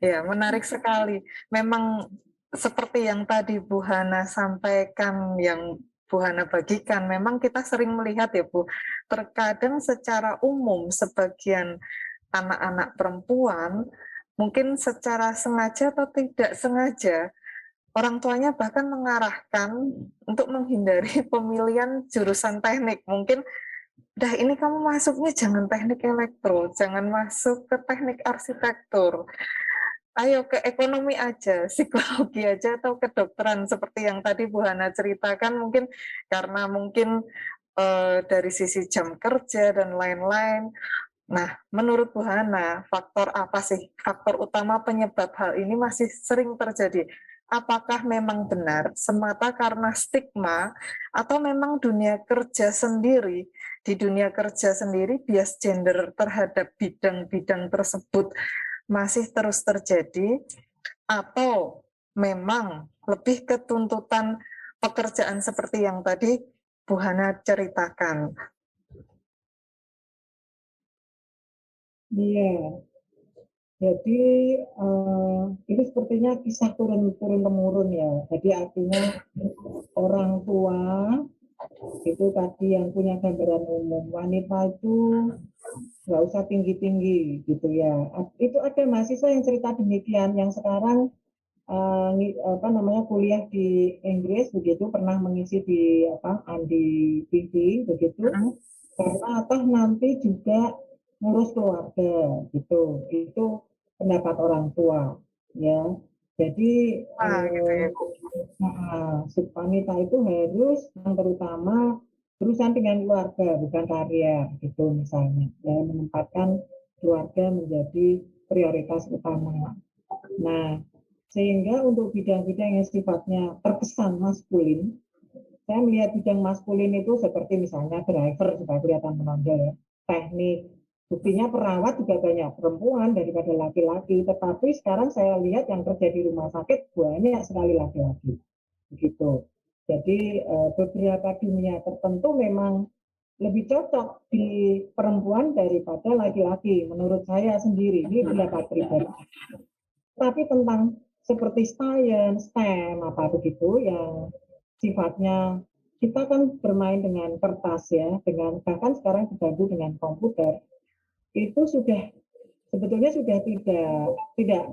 Ya, menarik sekali. Memang seperti yang tadi Bu Hana sampaikan, yang Bu Hana bagikan, memang kita sering melihat ya Bu, terkadang secara umum sebagian anak-anak perempuan, mungkin secara sengaja atau tidak sengaja, orang tuanya bahkan mengarahkan untuk menghindari pemilihan jurusan teknik. Mungkin dah ini kamu masuknya jangan teknik elektro, jangan masuk ke teknik arsitektur. Ayo ke ekonomi aja, psikologi aja, atau kedokteran seperti yang tadi Bu Hana ceritakan, mungkin karena mungkin dari sisi jam kerja dan lain-lain. Nah, menurut Bu Hana, faktor apa sih? Faktor utama penyebab hal ini masih sering terjadi. Apakah memang benar semata karena stigma, atau memang dunia kerja sendiri, di dunia kerja sendiri bias gender terhadap bidang-bidang tersebut masih terus terjadi, atau memang lebih ke tuntutan pekerjaan seperti yang tadi Bu Hana ceritakan? Iya, jadi ini sepertinya kisah turun temurun ya. Jadi artinya orang tua itu tadi yang punya gambaran umum, wanita itu nggak usah tinggi-tinggi gitu ya. Itu ada mahasiswa yang cerita demikian, yang sekarang apa namanya kuliah di Inggris begitu, pernah mengisi di Andi TV begitu, karena atau nanti juga ngurus keluarga gitu. Itu pendapat orang tua ya. Jadi Gitu ya. wanita itu harus yang terutama berurusan dengan keluarga bukan karier gitu misalnya, ya, menempatkan keluarga menjadi prioritas utama. Nah, sehingga untuk bidang-bidang yang sifatnya terkesan maskulin, saya melihat bidang maskulin itu seperti misalnya driver supaya kelihatan menonjol ya, teknik. Buktinya perawat juga banyak perempuan daripada laki-laki, tetapi sekarang saya lihat yang kerja di rumah sakit banyak sekali laki-laki. Begitu. Jadi beberapa dunia tertentu memang lebih cocok di perempuan daripada laki-laki menurut saya sendiri, ini pendapat pribadi. Tapi tentang seperti science, STEM apa begitu yang sifatnya kita kan bermain dengan kertas ya, dengan bahkan sekarang dibantu dengan komputer, itu sudah sebetulnya sudah tidak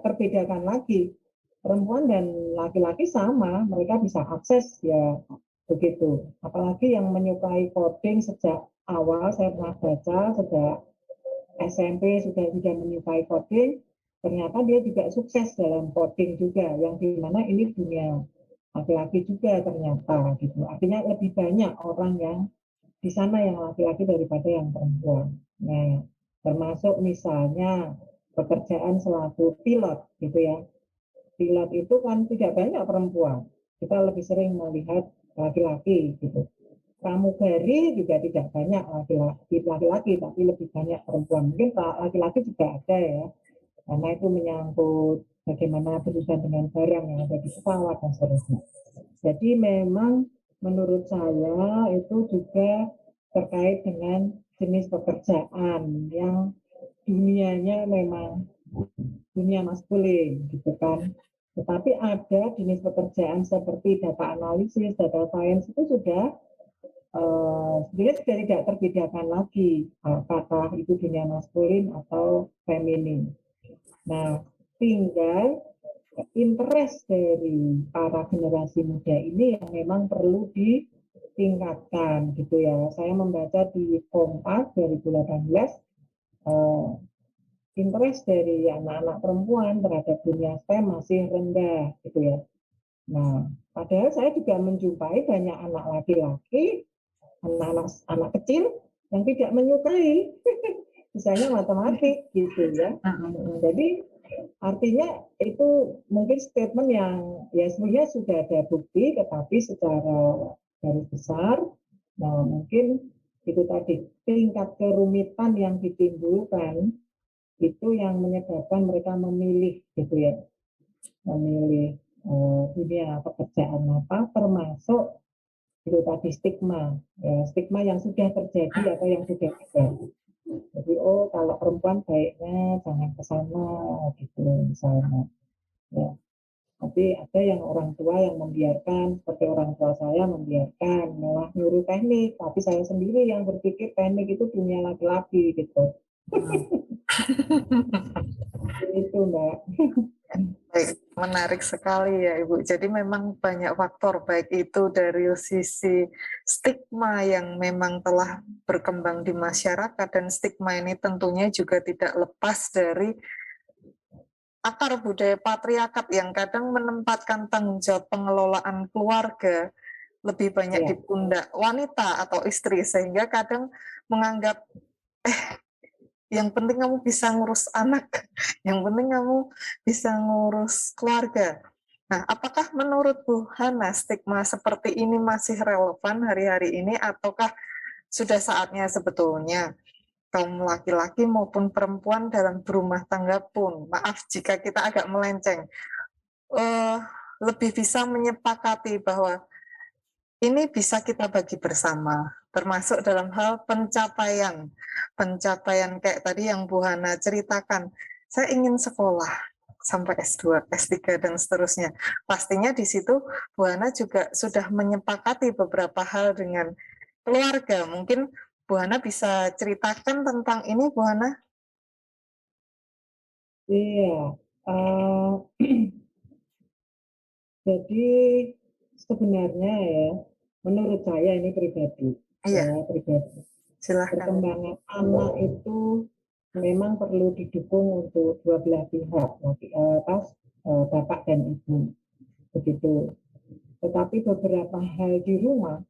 terbedakan lagi. Perempuan dan laki-laki sama, mereka bisa akses ya begitu. Apalagi yang menyukai coding sejak awal, saya pernah baca sejak SMP sudah menyukai coding, ternyata dia juga sukses dalam coding juga, yang dimana ini dunia laki-laki juga ternyata gitu. Artinya lebih banyak orang yang di sana yang laki-laki daripada yang perempuan. Nah, termasuk misalnya pekerjaan selaku pilot gitu ya. Pilot itu kan tidak banyak perempuan. Kita lebih sering melihat laki-laki gitu. Pramugari juga tidak banyak laki-laki, tapi lebih banyak perempuan. Mungkin laki-laki juga ada ya, karena itu menyangkut bagaimana berurusan dengan barang yang ada di pesawat dan seterusnya. Jadi memang menurut saya itu juga terkait dengan jenis pekerjaan yang dunianya memang dunia maskulin gitu kan. Tetapi ada jenis pekerjaan seperti data analisis, data science itu sudah sebenarnya sudah tidak terbedakan lagi apakah itu dunia maskulin atau feminin. Nah, tinggal interest dari para generasi muda ini yang memang perlu tingkatkan gitu ya. Saya membaca di Kompas 2018, interest dari anak-anak perempuan terhadap dunia STEM masih rendah gitu ya. Nah, padahal saya juga menjumpai banyak anak laki-laki, anak kecil yang tidak menyukai misalnya matematik gitu ya. Jadi artinya itu mungkin statement yang ya sebenarnya sudah ada bukti, tetapi secara garis besar, nah mungkin itu tadi tingkat kerumitan yang ditimbulkan itu yang menyebabkan mereka memilih gitu ya, memilih dunia pekerjaan apa, termasuk itu tadi stigma, ya, stigma yang sudah terjadi atau yang sudah ada. Jadi oh kalau perempuan baiknya jangan ke sana gitu misalnya. Ya. Tapi ada yang orang tua yang membiarkan, seperti orang tua saya membiarkan, malah nyuruh teknik, tapi saya sendiri yang berpikir teknik itu dunia laki-laki gitu. Itu Mbak. Baik, menarik sekali ya Ibu. Jadi memang banyak faktor, baik itu dari sisi stigma yang memang telah berkembang di masyarakat, dan stigma ini tentunya juga tidak lepas dari akar budaya patriarkat yang kadang menempatkan tanggung jawab pengelolaan keluarga lebih banyak di pundak wanita atau istri, sehingga kadang menganggap yang penting kamu bisa ngurus anak, yang penting kamu bisa ngurus keluarga. Nah, apakah menurut Bu Hana stigma seperti ini masih relevan hari-hari ini, ataukah sudah saatnya sebetulnya kaum laki-laki maupun perempuan dalam berumah tangga pun, maaf jika kita agak melenceng, lebih bisa menyepakati bahwa ini bisa kita bagi bersama, termasuk dalam hal pencapaian. Pencapaian kayak tadi yang Bu Hana ceritakan, saya ingin sekolah sampai S2, S3, dan seterusnya. Pastinya di situ Bu Hana juga sudah menyepakati beberapa hal dengan keluarga. Mungkin Bu Hana bisa ceritakan tentang ini, Bu Hana? Iya, jadi sebenarnya ya, menurut saya ini pribadi, Iya, silahkan. perkembangan anak itu memang perlu didukung untuk dua belah pihak, bapak dan ibu, begitu. Tetapi beberapa hal di rumah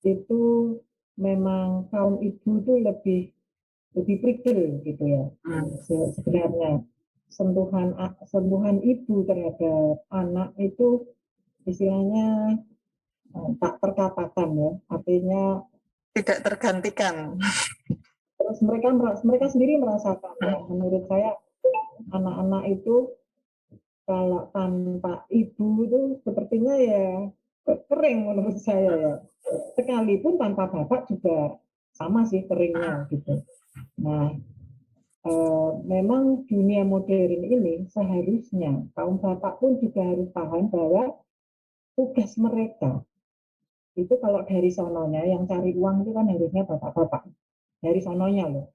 itu memang kaum ibu itu lebih prigel gitu ya. Sebenarnya sentuhan ibu terhadap anak itu istilahnya tak terkatakan ya, artinya Tidak tergantikan. terus mereka sendiri merasakan ya. Menurut saya anak-anak itu kalau tanpa ibu itu sepertinya ya kering menurut saya ya. Sekalipun tanpa bapak juga sama sih keringnya gitu. Nah, memang dunia modern ini seharusnya kaum bapak pun juga harus paham bahwa tugas mereka itu kalau dari sononya yang cari uang itu kan harusnya bapak-bapak dari sononya loh.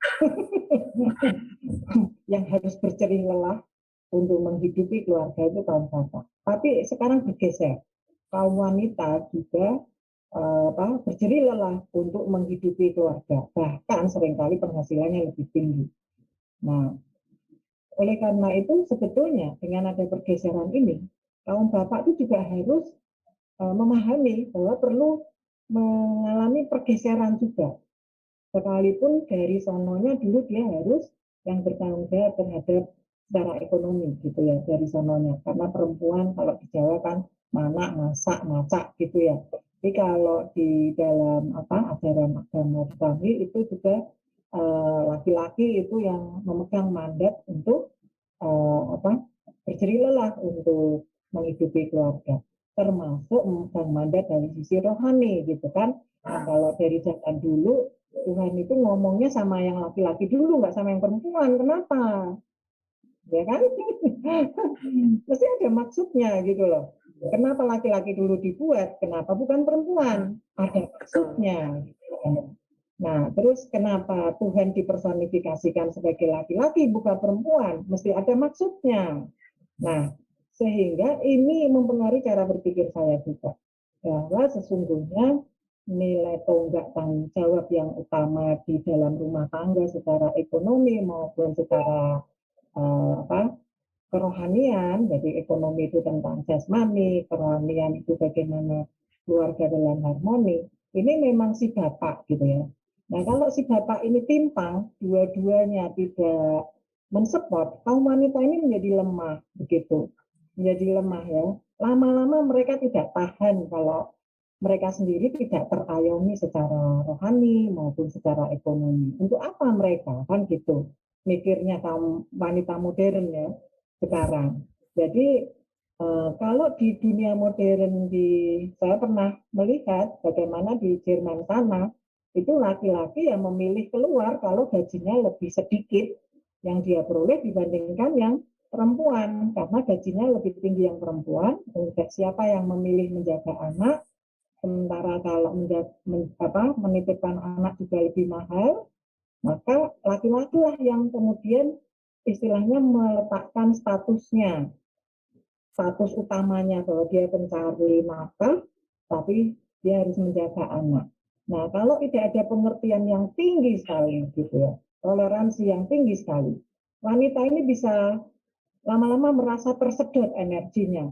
Yang harus berjerih lelah untuk menghidupi keluarga itu kaum bapak. Tapi sekarang bergeser, kaum wanita juga berjerih lelah untuk menghidupi keluarga. Bahkan seringkali penghasilannya lebih tinggi. Nah, oleh karena itu sebetulnya dengan ada pergeseran ini, kaum bapak itu juga harus memahami bahwa perlu mengalami pergeseran juga. Sekalipun dari sononya dulu dia harus yang bertanggung jawab terhadap secara ekonomi gitu ya dari sononya. Karena perempuan kalau di Jawa kan manak, masak, macak gitu ya. Tapi kalau di dalam ajaran agama kami itu juga laki-laki itu yang memegang mandat untuk berjerih lelah untuk menghidupi keluarga, termasuk memegang mandat dari sisi rohani gitu kan. Nah, kalau dari zaman dulu Tuhan itu ngomongnya sama yang laki-laki dulu, nggak sama yang perempuan. Kenapa? Ya kan? Mesti ada maksudnya gitu loh. Kenapa laki-laki dulu dibuat? Kenapa bukan perempuan? Ada maksudnya. Nah, terus kenapa Tuhan dipersonifikasikan sebagai laki-laki bukan perempuan? Mesti ada maksudnya. Nah, sehingga ini mempengaruhi cara berpikir saya juga. Bahwa sesungguhnya nilai tonggak tanggung jawab yang utama di dalam rumah tangga secara ekonomi maupun secara kerohanian. Jadi ekonomi itu tentang jasmani, kerohanian itu bagaimana keluarga dalam harmoni. Ini memang si bapak gitu ya. Nah kalau si bapak ini timpang, dua-duanya tidak mensupport, kaum wanita ini menjadi lemah begitu, menjadi lemah ya. Lama-lama mereka tidak tahan kalau mereka sendiri tidak terayomi secara rohani maupun secara ekonomi. Untuk apa mereka kan gitu mikirnya kaum wanita modern ya sekarang. Jadi kalau di dunia modern saya pernah melihat bagaimana di Jerman sana itu laki-laki yang memilih keluar kalau gajinya lebih sedikit yang dia peroleh dibandingkan yang perempuan karena gajinya lebih tinggi yang perempuan. Siapa yang memilih menjaga anak, sementara kalau menitipkan anak juga lebih mahal, maka laki-laki lah yang kemudian istilahnya meletakkan status utamanya bahwa dia pencari nafkah, tapi dia harus menjaga anak. Nah, kalau tidak ada pengertian yang tinggi sekali, gitu ya, toleransi yang tinggi sekali, wanita ini bisa lama-lama merasa tersedot energinya,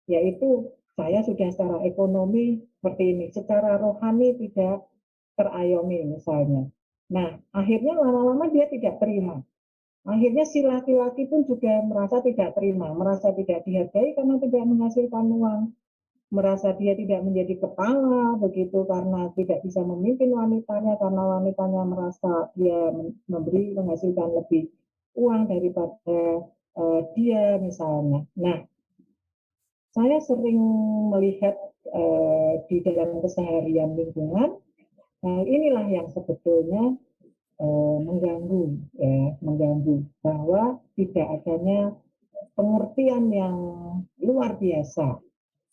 yaitu saya sudah secara ekonomi seperti ini, secara rohani tidak terayomi misalnya. Nah, akhirnya lama-lama dia tidak terima. Akhirnya si laki-laki pun juga merasa tidak terima, merasa tidak dihargai karena tidak menghasilkan uang, merasa dia tidak menjadi kepala begitu karena tidak bisa memimpin wanitanya karena wanitanya merasa dia menghasilkan lebih uang daripada dia misalnya. Nah, saya sering melihat di dalam keseharian lingkungan, hal inilah yang sebetulnya mengganggu bahwa tidak adanya pengertian yang luar biasa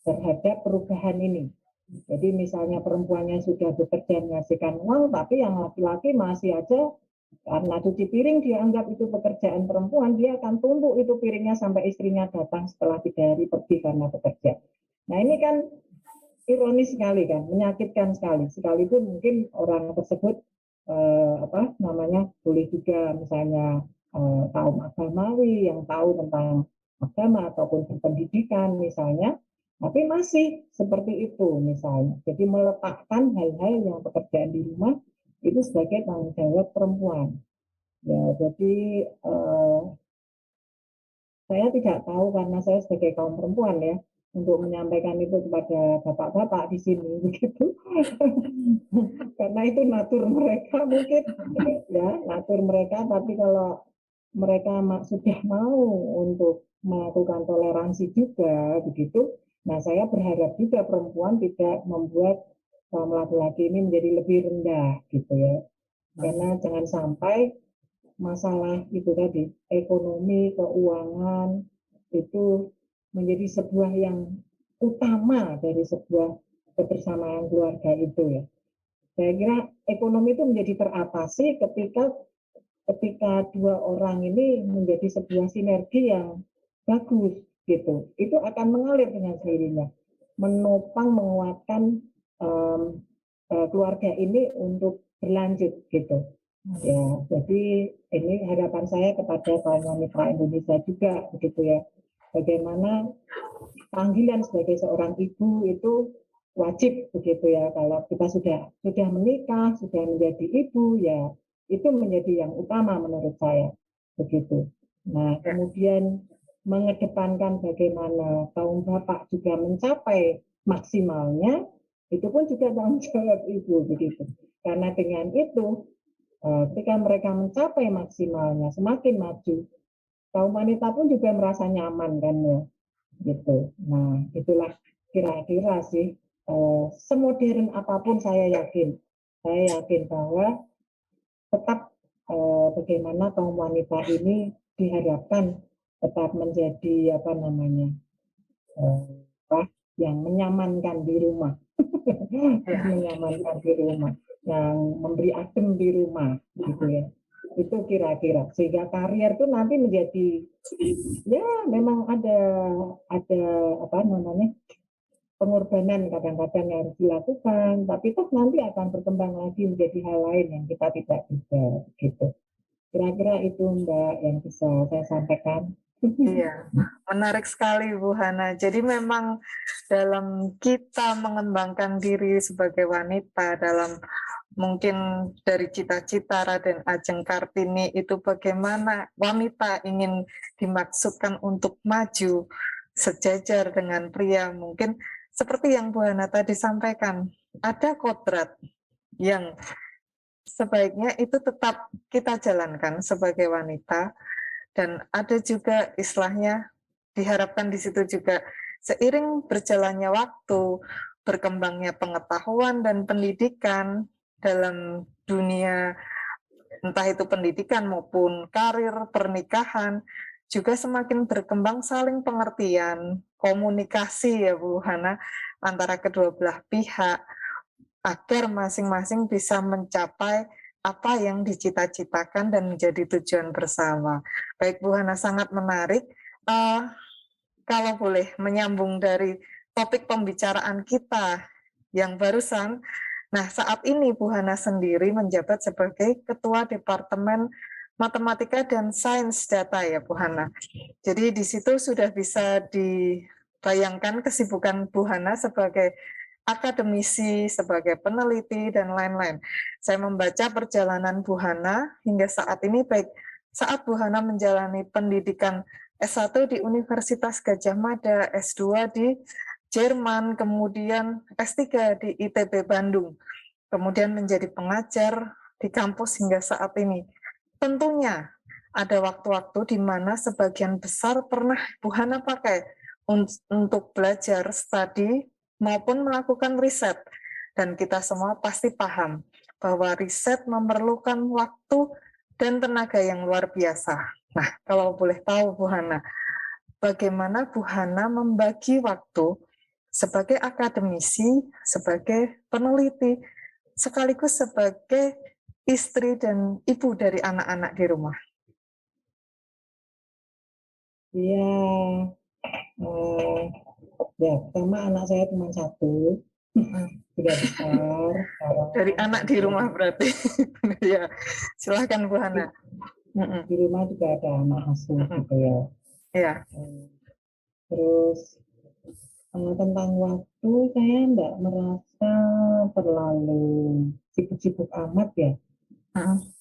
terhadap perubahan ini. Jadi misalnya perempuannya sudah bekerja menghasilkan uang, tapi yang laki-laki masih aja karena cuci piring dianggap itu pekerjaan perempuan, dia akan tumpuk itu piringnya sampai istrinya datang setelah 3 hari pergi karena bekerja. Nah ini kan ironis sekali kan, menyakitkan sekali. Sekalipun mungkin orang tersebut boleh juga misalnya kaum agamawi yang tahu tentang agama ataupun pendidikan misalnya, tapi masih seperti itu misalnya. Jadi meletakkan hal-hal yang pekerjaan di rumah itu sebagai tanggung jawab perempuan. Ya, jadi saya tidak tahu karena saya sebagai kaum perempuan ya untuk menyampaikan itu kepada bapak-bapak di sini begitu. Karena itu natur mereka mungkin ya, natur mereka, tapi kalau mereka sudah mau untuk melakukan toleransi juga begitu. Nah, saya berharap juga perempuan tidak membuat kaum laki-laki ini menjadi lebih rendah gitu ya. Karena jangan sampai masalah itu tadi, ekonomi, keuangan, itu menjadi sebuah yang utama dari sebuah kebersamaan keluarga itu ya. Saya kira ekonomi itu menjadi teratasi ketika dua orang ini menjadi sebuah sinergi yang bagus gitu. Itu akan mengalir dengan sendirinya, menopang, menguatkan keluarga ini untuk berlanjut gitu. Ya, jadi ini harapan saya kepada kaum wanita Indonesia juga begitu ya. Bagaimana panggilan sebagai seorang ibu itu wajib begitu ya. Kalau kita sudah menikah, sudah menjadi ibu ya, itu menjadi yang utama menurut saya begitu. Nah, kemudian mengedepankan bagaimana kaum bapak juga mencapai maksimalnya, itu pun juga tanggung jawab ibu begitu. Karena dengan itu ketika mereka mencapai maksimalnya, semakin maju, kaum wanita pun juga merasa nyaman kan ya, gitu. Nah, itulah kira-kira sih. Semodern apapun saya yakin bahwa tetap bagaimana kaum wanita ini diharapkan tetap menjadi yang menyamankan di rumah, menyamankan di rumah, yang memberi adem di rumah, gitu ya. Itu kira-kira sehingga karier itu nanti menjadi ya memang ada pengorbanan kadang-kadang yang harus dilakukan, tapi toh nanti akan berkembang lagi menjadi hal lain yang kita tidak duga gitu. Kira-kira itu Mbak yang bisa saya sampaikan. Iya, menarik sekali Bu Hana. Jadi memang dalam kita mengembangkan diri sebagai wanita, dalam mungkin dari cita-cita Raden Ajeng Kartini itu bagaimana wanita ingin dimaksudkan untuk maju sejajar dengan pria. Mungkin seperti yang Bu Hana tadi sampaikan, ada kodrat yang sebaiknya itu tetap kita jalankan sebagai wanita, dan ada juga istilahnya diharapkan di situ juga seiring berjalannya waktu, berkembangnya pengetahuan dan pendidikan dalam dunia, entah itu pendidikan maupun karir, pernikahan, juga semakin berkembang saling pengertian, komunikasi ya Bu Hana, antara kedua belah pihak, agar masing-masing bisa mencapai apa yang dicita-citakan dan menjadi tujuan bersama. Baik Bu Hana, sangat menarik. Kalau boleh menyambung dari topik pembicaraan kita yang barusan, nah saat ini Bu Hana sendiri menjabat sebagai Ketua Departemen Matematika dan Sains Data ya Bu Hana. Jadi di situ sudah bisa dibayangkan kesibukan Bu Hana sebagai akademisi, sebagai peneliti, dan lain-lain. Saya membaca perjalanan Bu Hana hingga saat ini, baik saat Bu Hana menjalani pendidikan S1 di Universitas Gadjah Mada, S2 di Jerman, kemudian S3 di ITB Bandung, kemudian menjadi pengajar di kampus hingga saat ini. Tentunya ada waktu-waktu di mana sebagian besar pernah Bu Hana pakai untuk belajar, studi, maupun melakukan riset. Dan kita semua pasti paham bahwa riset memerlukan waktu dan tenaga yang luar biasa. Nah, kalau boleh tahu Bu Hana, bagaimana Bu Hana membagi waktu sebagai akademisi, sebagai peneliti, sekaligus sebagai istri dan ibu dari anak-anak di rumah? Iya, ya pertama anak saya cuma satu, sudah besar. Dari anak di rumah berarti. Ya, silahkan Bu Hana. Di rumah juga ada anak asuh gitu ya. Ya. Terus tentang waktu saya enggak merasa terlalu sibuk-sibuk amat ya.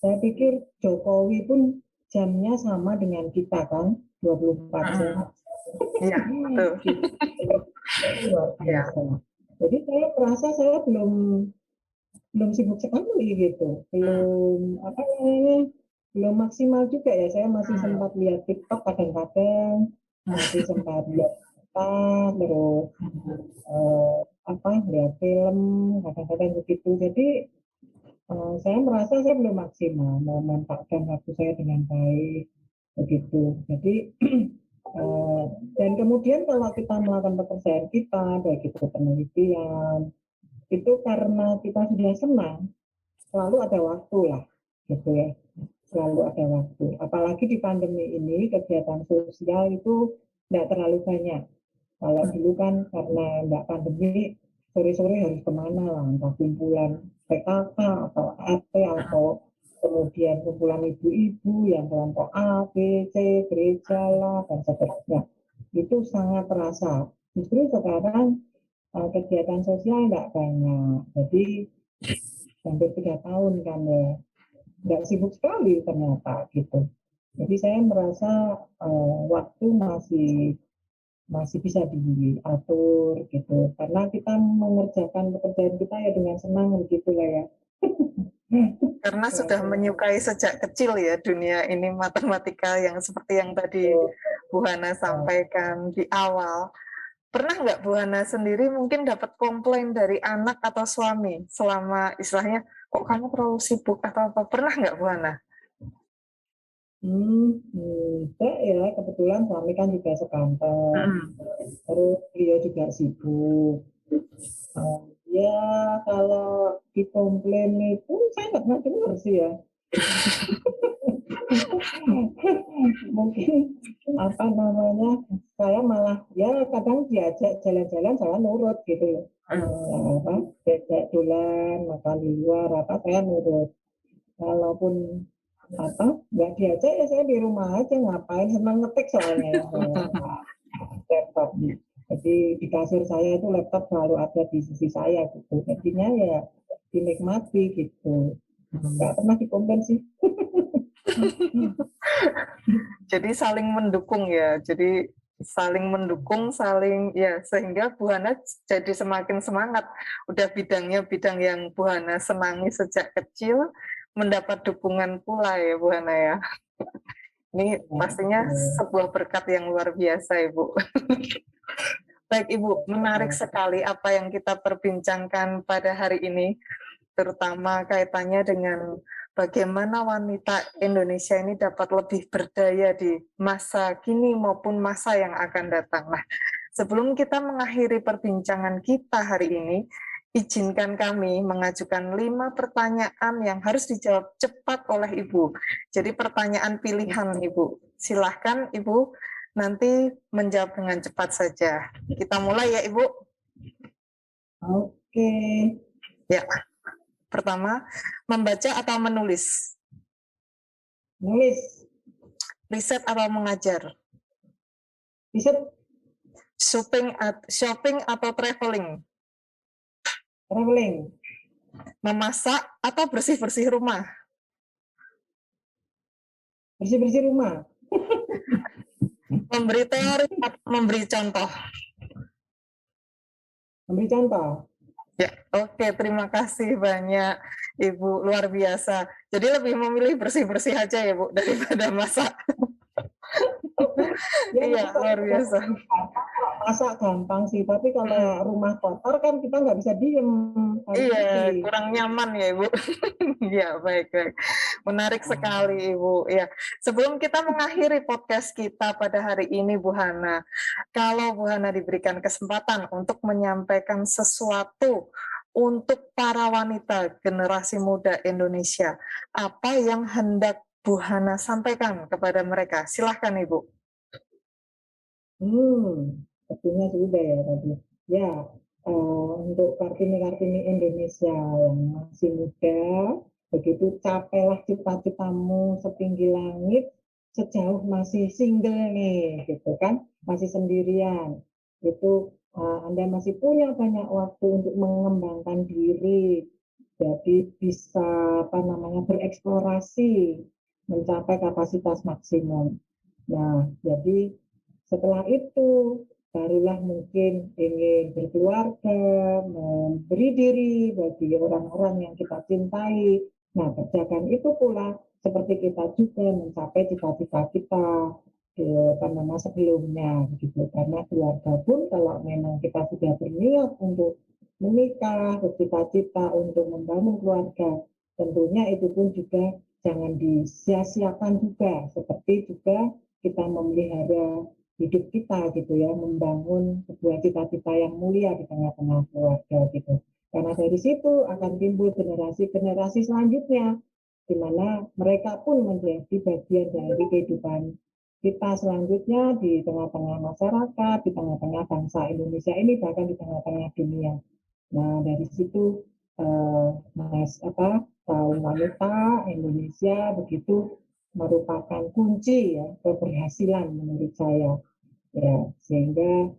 Saya pikir Jokowi pun jamnya sama dengan kita kan, 24 jam. Iya, betul. Luar biasa. Jadi saya merasa saya belum sibuk sekali gitu, belum maksimal juga ya. Saya masih sempat lihat TikTok kadang-kadang, masih sempat lihat terus lihat film kadang-kadang begitu. Jadi saya merasa saya belum maksimal memanfaatkan waktu saya dengan baik begitu. Jadi dan kemudian kalau kita melakukan pekerjaan kita, baik itu penelitian, itu karena kita sudah senang, selalu ada waktu lah, gitu ya. Selalu ada waktu. Apalagi di pandemi ini kegiatan sosial itu tidak terlalu banyak. Kalau dulu kan karena nggak pandemi, sore-sore harus kemana lah, entah kumpulan PKK atau AT atau kemudian kumpulan ibu-ibu yang kelompok A, B, C, gereja lah, dan seterusnya. Itu sangat terasa. Justru sekarang kegiatan sosial nggak banyak. Jadi hampir 3 tahun kan ya, nggak sibuk sekali ternyata gitu. Jadi saya merasa waktu masih bisa diatur gitu, karena kita mengerjakan pekerjaan kita ya dengan senang begitu lah ya. Karena sudah menyukai sejak kecil ya dunia ini matematika yang seperti yang tadi Bu Hana sampaikan di awal. Pernah nggak Bu Hana sendiri mungkin dapat komplain dari anak atau suami selama istilahnya kok kamu terlalu sibuk atau apa? Pernah nggak Bu Hana? Enggak ya, kebetulan suami kan juga sekantor, terus dia juga sibuk. Ya kalau dikomplain itu saya nggak pernah dengar sih ya. Mungkin apa namanya, saya malah ya kadang diajak jalan-jalan saya nurut gitu loh. Apa, diajak dolan, makan di luar apa saya nurut. Walaupun apa nggak diajak ya saya di rumah aja ngapain, senang ngetik soalnya ya saya laptop. Jadi di kasur saya itu laptop selalu ada di sisi saya gitu. Jadinya ya dinikmati gitu. Nggak pernah dikomplain sih. Jadi saling mendukung ya. Jadi saling mendukung, saling ya, sehingga Bu Hana jadi semakin semangat. Udah bidangnya bidang yang Bu Hana senangi sejak kecil, mendapat dukungan pula ya Bu Hana ya. Ini pastinya sebuah berkat yang luar biasa Ibu. Baik Ibu, menarik sekali apa yang kita perbincangkan pada hari ini, terutama kaitannya dengan bagaimana wanita Indonesia ini dapat lebih berdaya di masa kini maupun masa yang akan datang. Nah, sebelum kita mengakhiri perbincangan kita hari ini, izinkan kami mengajukan 5 pertanyaan yang harus dijawab cepat oleh Ibu. Jadi pertanyaan pilihan Ibu. Silahkan Ibu nanti menjawab dengan cepat saja. Kita mulai ya Ibu. Oke. Ya. Pertama, membaca atau menulis? Nulis. Riset atau mengajar? Riset. Shopping atau traveling? Traveling. Memasak atau bersih-bersih rumah? Bersih-bersih rumah. Memberi teori atau memberi contoh? Memberi contoh. Ya, oke, terima kasih banyak Ibu, luar biasa. Jadi lebih memilih bersih-bersih aja ya Bu, daripada masak. Ya, Iya, luar biasa. Masak gampang sih, tapi kalau rumah kotor kan kita nggak bisa diem. Iya, kurang nyaman ya Ibu. Iya, baik-baik. Menarik sekali Ibu. Ya, sebelum kita mengakhiri podcast kita pada hari ini Bu Hana, kalau Bu Hana diberikan kesempatan untuk menyampaikan sesuatu untuk para wanita generasi muda Indonesia, apa yang hendak Bu Hana sampaikan kepada mereka? Silahkan Ibu. Sepertinya sudah ya tadi. Ya, untuk Kartini-Kartini Indonesia yang masih muda, begitu capailah cita-citamu setinggi langit, sejauh masih single nih, gitu kan, masih sendirian. Itu Anda masih punya banyak waktu untuk mengembangkan diri, jadi bisa apa namanya bereksplorasi, mencapai kapasitas maksimum. Nah, jadi setelah itu barulah mungkin ingin berkeluarga, memberi diri bagi orang-orang yang kita cintai. Nah, kerjakan itu pula seperti kita juga mencapai cita-cita kita karena sebelumnya gitu. Karena keluarga pun kalau memang kita sudah berniat untuk menikah, bercita-cita untuk membangun keluarga, tentunya itu pun juga jangan disia-siakan juga, seperti juga kita memelihara hidup kita gitu ya, membangun sebuah cita-cita yang mulia di tengah-tengah keluarga gitu. Karena dari situ akan timbul generasi-generasi selanjutnya, di mana mereka pun menjadi bagian dari kehidupan kita selanjutnya di tengah-tengah masyarakat, di tengah-tengah bangsa Indonesia ini, bahkan di tengah-tengah dunia. Nah, dari situ kaum wanita Indonesia begitu merupakan kunci ya keberhasilan menurut saya ya, sehingga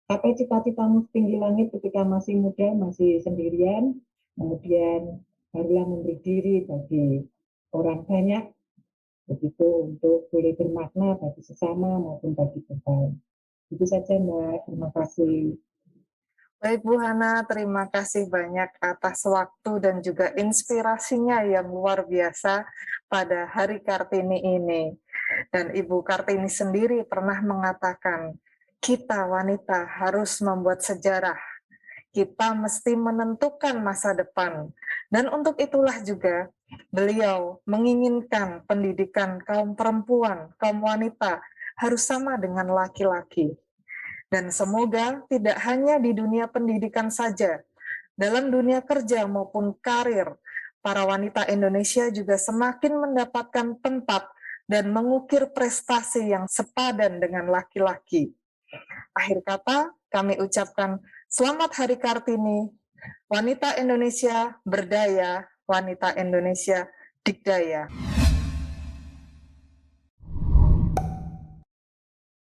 capai cita-citamu setinggi langit ketika masih muda, masih sendirian, kemudian barulah memberi diri bagi orang banyak, begitu untuk boleh bermakna bagi sesama maupun bagi Tuhan. Itu saja Mbak, terima kasih. Baik Bu Hana, terima kasih banyak atas waktu dan juga inspirasinya yang luar biasa pada Hari Kartini ini. Dan Ibu Kartini sendiri pernah mengatakan, kita wanita harus membuat sejarah. Kita mesti menentukan masa depan. Dan untuk itulah juga beliau menginginkan pendidikan kaum perempuan, kaum wanita harus sama dengan laki-laki. Dan semoga tidak hanya di dunia pendidikan saja, dalam dunia kerja maupun karir, para wanita Indonesia juga semakin mendapatkan tempat dan mengukir prestasi yang sepadan dengan laki-laki. Akhir kata, kami ucapkan selamat Hari Kartini, wanita Indonesia berdaya, wanita Indonesia dikdaya.